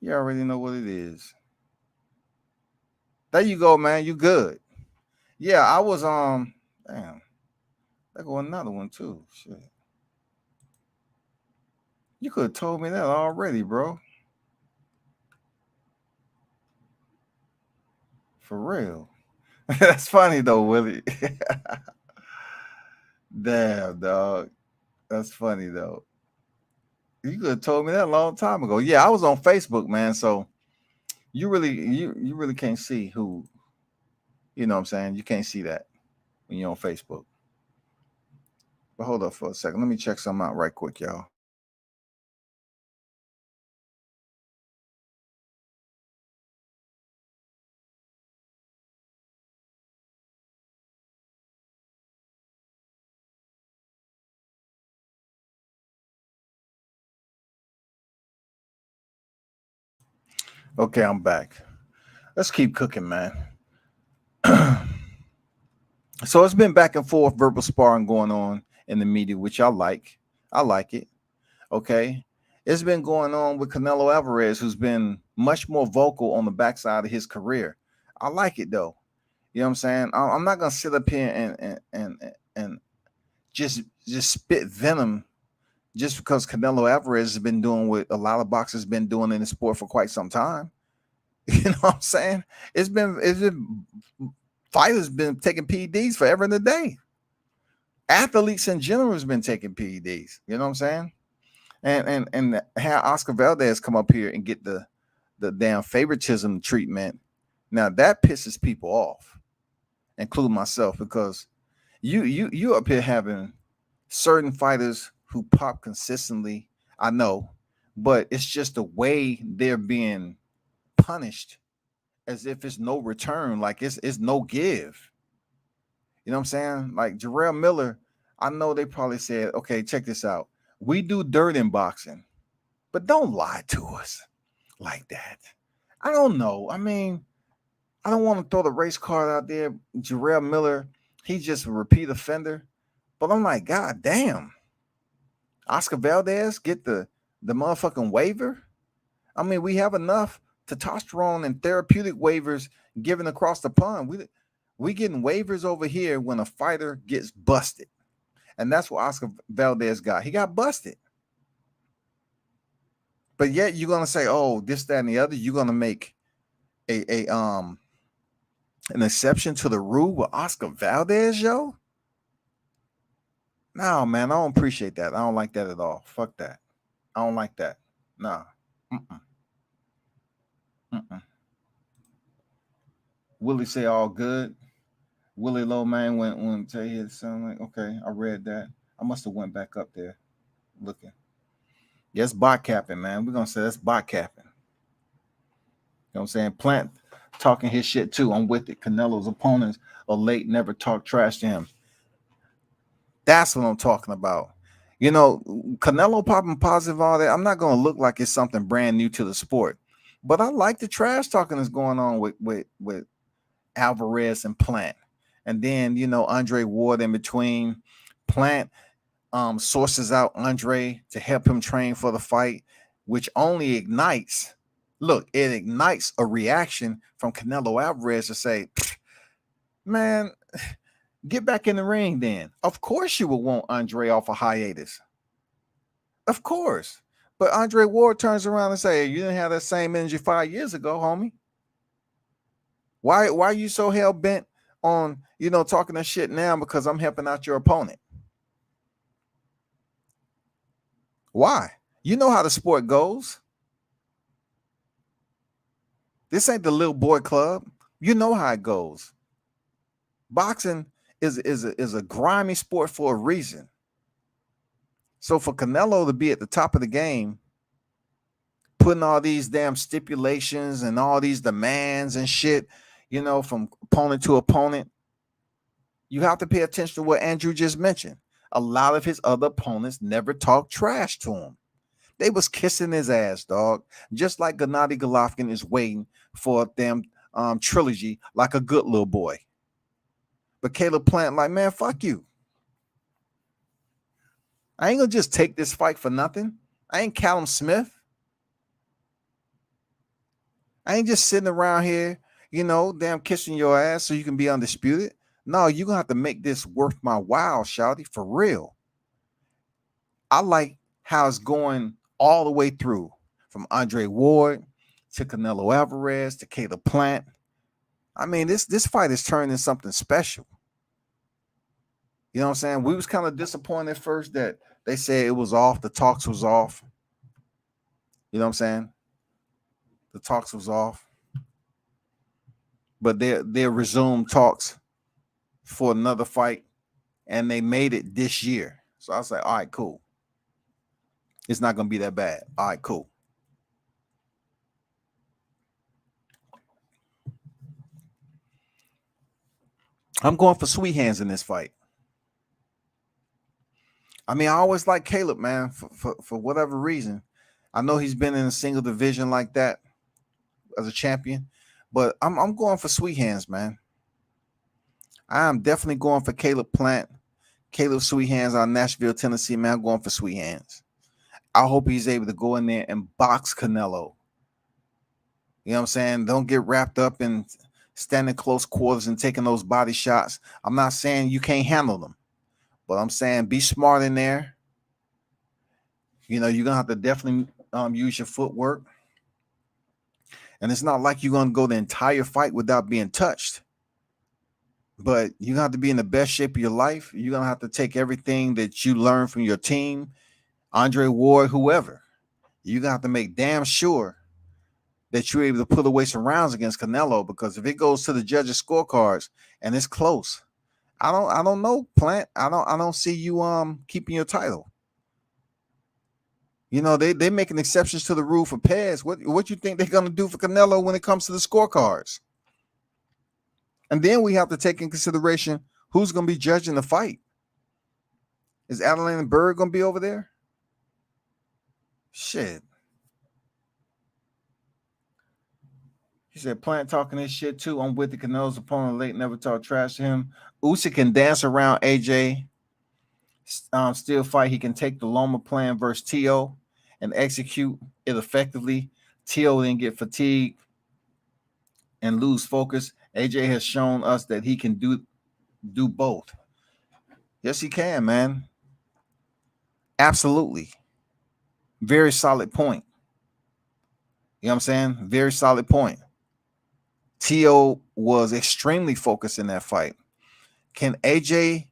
You already know what it is. There you go, man. You good. Yeah, I was damn. There go another one too. Shit. You could have told me that already, bro. For real. That's funny though, Willie. Damn, dog. That's funny though. You could have told me that a long time ago. Yeah, I was on Facebook, man. So you really can't see who, you know what I'm saying? You can't see that when you're on Facebook. But hold up for a second. Let me check something out right quick, y'all. Okay, I'm back. Let's keep cooking, man. So it's been back and forth verbal sparring going on in the media, which I like. I like it. Okay. It's been going on with Canelo Alvarez, who's been much more vocal on the backside of his career. I like it though. You know what I'm saying? I'm not gonna sit up here and just spit venom just because Canelo Alvarez has been doing what a lot of boxers been doing in the sport for quite some time. You know what I'm saying? It's been fighters been taking PEDs forever and a day. Athletes in general has been taking PEDs. You know what I'm saying? And have Oscar Valdez come up here and get the damn favoritism treatment. Now that pisses people off, including myself, because you up here having certain fighters who pop consistently. I know, but it's just the way they're being punished as if it's no return, like it's no give. You know what I'm saying? Like Jarrell Miller, I know they probably said, okay, check this out. We do dirt in boxing, but don't lie to us like that. I don't know. I mean, I don't want to throw the race card out there. Jarrell Miller, he's just a repeat offender. But I'm like, God damn. Oscar Valdez get the motherfucking waiver. I mean, we have enough testosterone and therapeutic waivers given across the pond. We getting waivers over here when a fighter gets busted. And that's what Oscar Valdez got. He got busted. But yet you're gonna say, oh, this, that, and the other. You're gonna make a an exception to the rule with Oscar Valdez, yo? No, man, I don't appreciate that. I don't like that at all. Fuck that. I don't like that. Nah. Mm-mm. Mm-mm. Willie say all good. Willie Low man went to his son. Like, okay, I read that. I must have went back up there looking. Yes, bot capping, man. We're gonna say that's bot capping. You know what I'm saying? Plant talking his shit too. I'm with it. Canelo's opponents are late, never talk trash to him. That's what I'm talking about. You know, Canelo popping positive, all that. I'm not gonna look like it's something brand new to the sport. But I like the trash talking that's going on with Alvarez and Plant. And then, you know, Andre Ward in between. Plant sources out Andre to help him train for the fight, which only ignites, look, it ignites a reaction from Canelo Alvarez to say, man, get back in the ring then. Of course you would want Andre off a hiatus. Of course. But Andre Ward turns around and say, you didn't have that same energy 5 years ago, homie. Why are you so hell bent on, you know, talking that shit now because I'm helping out your opponent? Why? You know how the sport goes. This ain't the little boy club. You know how it goes. Boxing is a grimy sport for a reason. So for Canelo to be at the top of the game, putting all these damn stipulations and all these demands and shit, you know, from opponent to opponent, you have to pay attention to what Andrew just mentioned. A lot of his other opponents never talk trash to him. They was kissing his ass, dog. Just like Gennady Golovkin is waiting for them trilogy like a good little boy. But Caleb Plant like, man, fuck you. I ain't gonna just take this fight for nothing. I ain't Callum Smith. I ain't just sitting around here, you know, damn kissing your ass so you can be undisputed. No, you're gonna have to make this worth my while, shawty, for real. I like how it's going all the way through, from Andre Ward to Canelo Alvarez to Caleb Plant. I mean, this fight is turning into something special. You know what I'm saying? We was kind of disappointed at first that they said it was off, the talks was off. You know what I'm saying? The talks was off. But they resumed talks for another fight, and they made it this year. So I was like, all right, cool. It's not going to be that bad. All right, cool. I'm going for sweet hands in this fight. I mean, I always like Caleb, man, for whatever reason. I know he's been in a single division like that as a champion, but I'm going for sweet hands, man. I am definitely going for Caleb Plant. Caleb Sweet Hands out of Nashville, Tennessee, man. I'm going for sweet hands. I hope he's able to go in there and box Canelo. You know what I'm saying? Don't get wrapped up in standing close quarters and taking those body shots. I'm not saying you can't handle them, but I'm saying be smart in there. You know, you're going to have to definitely use your footwork. And it's not like you're going to go the entire fight without being touched. But you're going to have to be in the best shape of your life. You're going to have to take everything that you learn from your team, Andre Ward, whoever. You're going to have to make damn sure that you're able to put away some rounds against Canelo, because if it goes to the judges' scorecards and it's close, I don't know, Plant. I don't see you keeping your title. You know, they making exceptions to the rule for Pez. What you think they're gonna do for Canelo when it comes to the scorecards? And then we have to take in consideration who's gonna be judging the fight. Is Adeline Berg gonna be over there? Shit. He said, Plant talking this shit too. I'm with the Canelo's opponent late, never talk trash to him. Usyk can dance around AJ. Still fight. He can take the Loma plan versus T.O. and execute it effectively. T.O. didn't get fatigued and lose focus. AJ has shown us that he can do both. Yes, he can, man. Absolutely. Very solid point. You know what I'm saying? Very solid point. T.O. was extremely focused in that fight. Can AJ,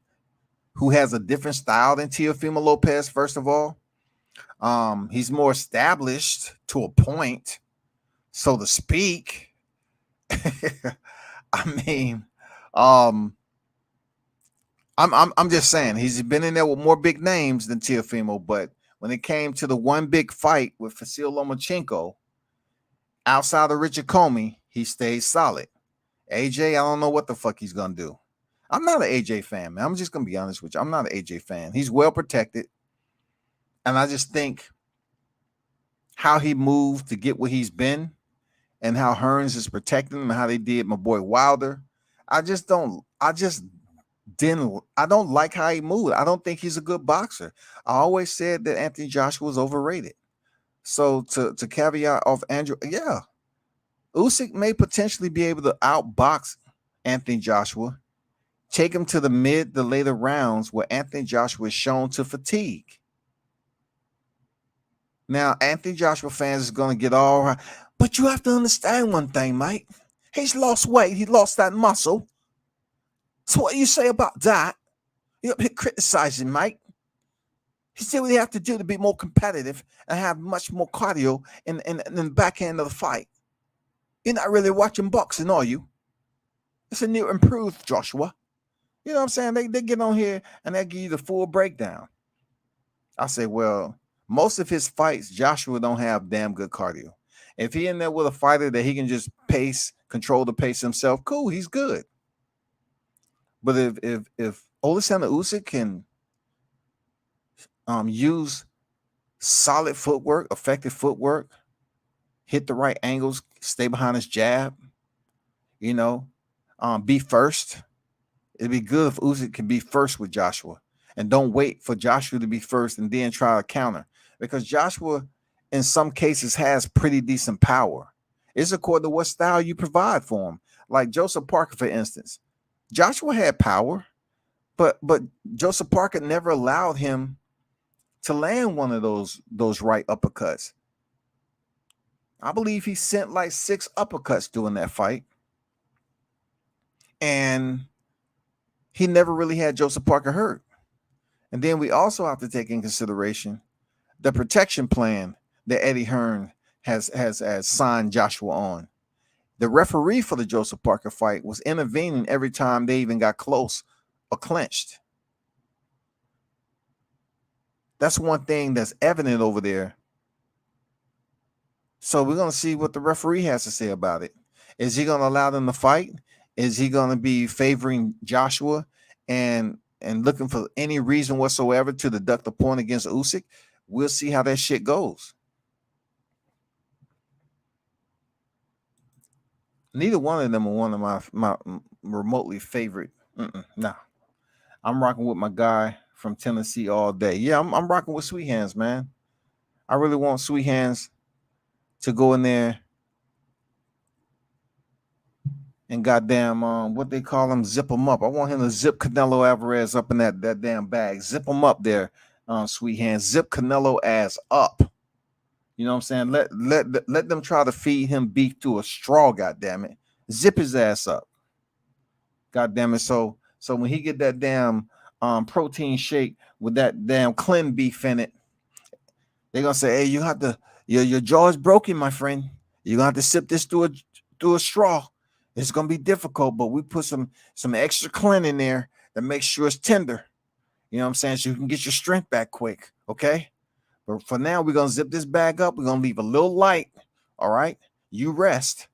who has a different style than Teofimo Lopez, first of all, he's more established to a point, so to speak. I mean, I'm just saying he's been in there with more big names than Teofimo, but when it came to the one big fight with Vasyl Lomachenko, outside of Richard Comey, he stayed solid. AJ, I don't know what the fuck he's gonna do. I'm not an AJ fan, man. I'm just gonna be honest with you. I'm not an AJ fan. He's well protected, and I just think how he moved to get where he's been, and how Hearns is protecting him, and how they did my boy Wilder. I don't like how he moved. I don't think he's a good boxer. I always said that Anthony Joshua was overrated. So to caveat off Andrew, yeah, Usyk may potentially be able to outbox Anthony Joshua, take him to the mid to later rounds where Anthony Joshua is shown to fatigue. Now, Anthony Joshua fans is going to get all right, but you have to understand one thing, mate. He's lost weight. He lost that muscle. So what do you say about that? You're up here criticizing, mate. He said what he have to do to be more competitive and have much more cardio in the back end of the fight. You're not really watching boxing, are you? It's a new improved Joshua. You know what I'm saying? They get on here and they give you the full breakdown. I say, well, most of his fights, Joshua don't have damn good cardio. If he in there with a fighter that he can just control the pace himself, cool, he's good. But if Oleksandr Usyk can use solid footwork, effective footwork, hit the right angles, stay behind his jab, be first. It'd be good if Usyk can be first with Joshua and don't wait for Joshua to be first and then try to counter, because Joshua in some cases has pretty decent power. It's according to what style you provide for him. Like Joseph Parker, for instance. Joshua had power, but Joseph Parker never allowed him to land one of those right uppercuts. I believe he sent like 6 uppercuts during that fight. And he never really had Joseph Parker hurt. And then we also have to take in consideration the protection plan that Eddie Hearn has signed Joshua on. The referee for the Joseph Parker fight was intervening every time they even got close or clinched. That's one thing that's evident over there. So we're going to see what the referee has to say about it. Is he going to allow them to fight? Is he going to be favoring Joshua and looking for any reason whatsoever to deduct the point against Usyk? We'll see how that shit goes. Neither one of them are one of my remotely favorite. Nah, I'm rocking with my guy from Tennessee all day. Yeah, I'm rocking with Sweet Hands, man. I really want Sweet Hands to go in there and goddamn what they call him, zip him up. I want him to zip Canelo Alvarez up in that damn bag. Zip him up there, Sweet Hands. Zip Canelo ass up. You know what I'm saying? Let them try to feed him beef through a straw, goddamn it. Zip his ass up. Goddamn it. So when he get that damn protein shake with that damn clean beef in it, they're gonna say, hey, you have to, your jaw is broken, my friend. You're gonna have to sip this through a straw. It's gonna be difficult, but we put some extra clean in there that makes sure it's tender. You know what I'm saying? So you can get your strength back quick. Okay. But for now, we're going to zip this bag up. We're going to leave a little light. All right. You rest.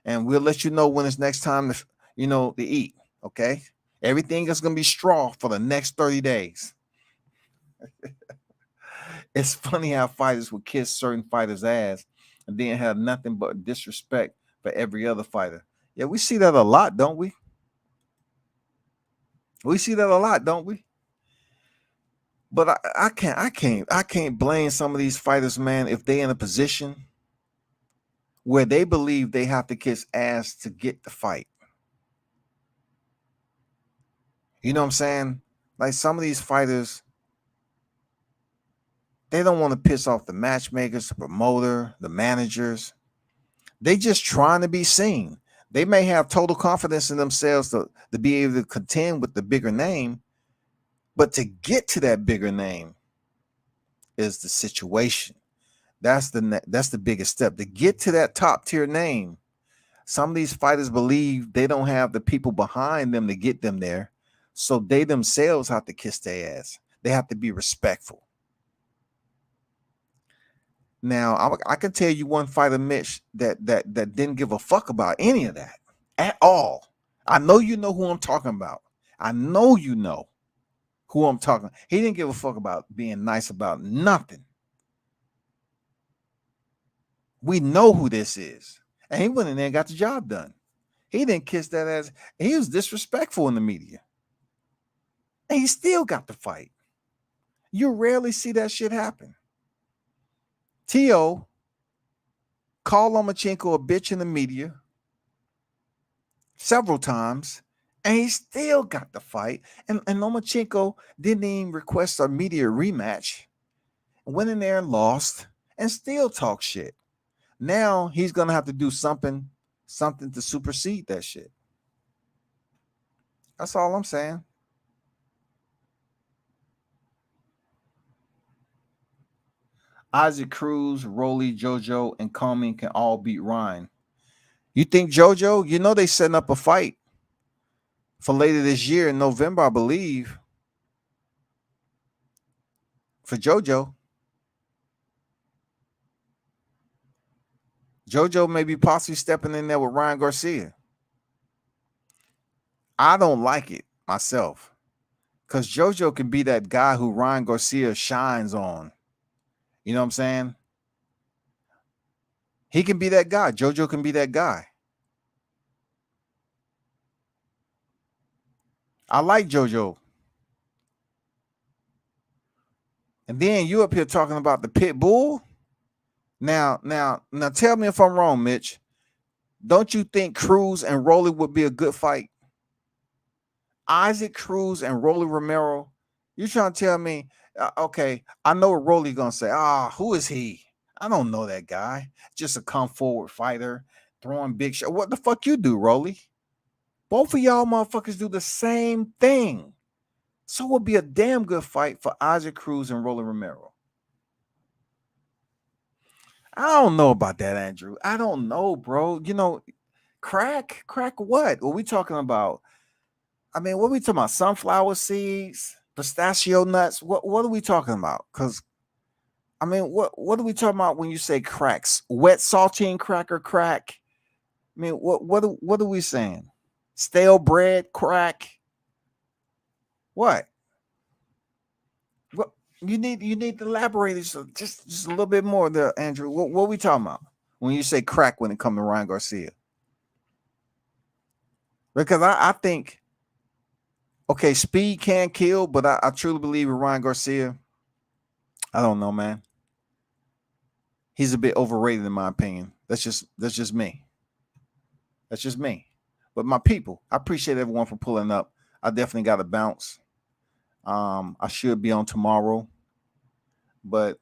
And we'll let you know when it's next time to eat. Okay. Everything is going to be straw for the next 30 days. It's funny how fighters would kiss certain fighters' ass and then have nothing but disrespect for every other fighter. Yeah, we see that a lot, don't we? We see that a lot, don't we? But I can't blame some of these fighters, man, if they in a position where they believe they have to kiss ass to get the fight. You know what I'm saying? Like some of these fighters, they don't want to piss off the matchmakers, the promoter, the managers. They just trying to be seen. They may have total confidence in themselves to be able to contend with the bigger name. But to get to that bigger name is the situation. That's the biggest step. To get to that top tier name, some of these fighters believe they don't have the people behind them to get them there. So they themselves have to kiss their ass. They have to be respectful. Now, I can tell you one fighter, Mitch, that didn't give a fuck about any of that at all. I know you know who I'm talking about. I know you know who I'm talking. He didn't give a fuck about being nice about nothing. We know who this is. And he went in there and got the job done. He didn't kiss that ass. He was disrespectful in the media. And he still got the fight. You rarely see that shit happen. T.O. called Lomachenko a bitch in the media several times. And he still got the fight. And Lomachenko didn't even request a media rematch. Went in there and lost and still talk shit. Now he's going to have to do something to supersede that shit. That's all I'm saying. Isaac Cruz, Rolly, JoJo, and Comey can all beat Ryan. You think JoJo? You know they setting up a fight for later this year in November, I believe, for JoJo. JoJo may be possibly stepping in there with Ryan Garcia. I don't like it myself because JoJo can be that guy who Ryan Garcia shines on. You know what I'm saying? He can be that guy. JoJo can be that guy. I like JoJo. And then you up here talking about the pit bull. Now tell me if I'm wrong, Mitch. Don't you think Cruz and Rolly would be a good fight? Isaac Cruz and Rolly Romero You trying to tell me, okay, I know what Rolly's going to say. Who is he? I don't know that guy. Just a come forward fighter, throwing big shot. What the fuck you do, Rolly? Both of y'all motherfuckers do the same thing. So it would be a damn good fight for Isaac Cruz and Rolly Romero. I don't know about that, Andrew. I don't know, bro. You know, crack what? What we talking about? I mean, what are we talking about? Sunflower seeds, pistachio nuts? What are we talking about? Because I mean, what are we talking about when you say cracks? Wet saltine cracker crack? I mean, what are we saying? Stale bread crack? What? What you need to elaborate just a little bit more there, Andrew. What are we talking about when you say crack when it comes to Ryan Garcia? Because I think, okay, speed can kill, but I truly believe in Ryan Garcia. I don't know, man. He's a bit overrated in my opinion. That's just me. That's just me. But my people, I appreciate everyone for pulling up. I definitely got to bounce. I should be on tomorrow, but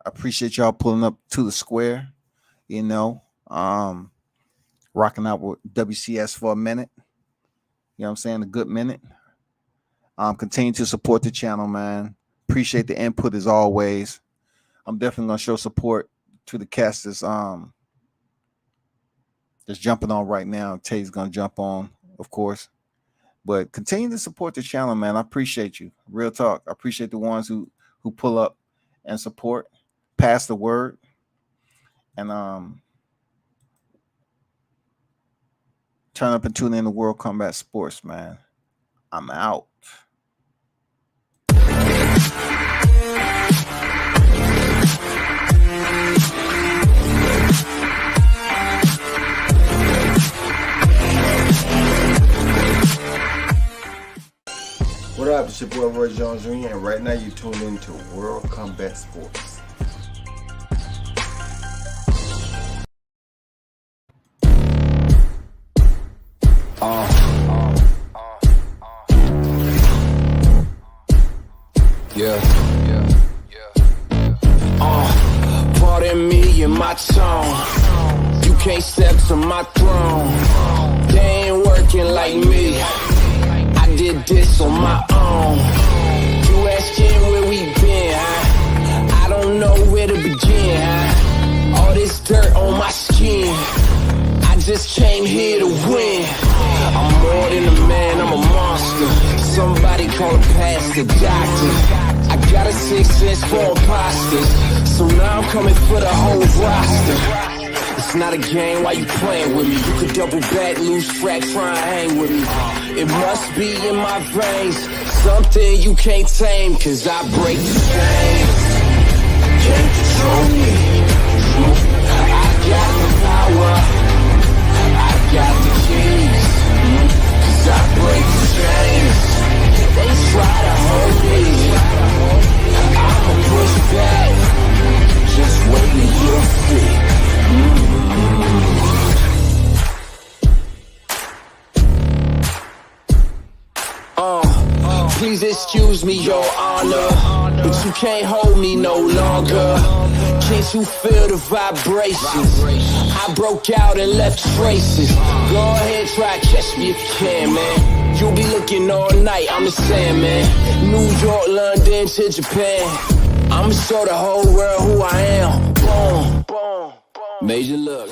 I appreciate y'all pulling up to the square, you know, rocking out with WCS for a minute. You know what I'm saying? A good minute. Continue to support the channel, man. Appreciate the input as always. I'm definitely going to show support to the cast that's jumping on right now. Tay's going to jump on, of course. But continue to support the channel, man. I appreciate you. Real talk. I appreciate the ones who pull up and support, pass the word. And turn up and tune in to World Combat Sports, man. I'm out. What up? It's your boy Roy Jones Jr. and right now you tune into World Combat Sports. Pardon me and my tone. You can't step to my throne. They ain't working like me. I did this on my own. You asking where we been, huh? I don't know where to begin, huh? All this dirt on my skin. I just came here to win. I'm more than a man, I'm a monster. Somebody call a pastor, doctor. I got a 6th sense for imposters. So now I'm coming for the whole roster. It's not a game, why you playing with me? You could double back, lose track, try and hang with me. It must be in my veins, something you can't tame, cause I break the chains. Can't control me. I got the power, I got the keys, cause I break the chains. They try to hold me, I'ma push back, just wait till you'll see. Please excuse me, your honor, but you can't hold me no longer. Can't you feel the vibrations? I broke out and left traces. Go ahead, try to catch me if you can, man. You'll be looking all night, I'm the Sandman. New York, London to Japan. I'ma show the whole world who I am. Boom, boom, boom. Major look.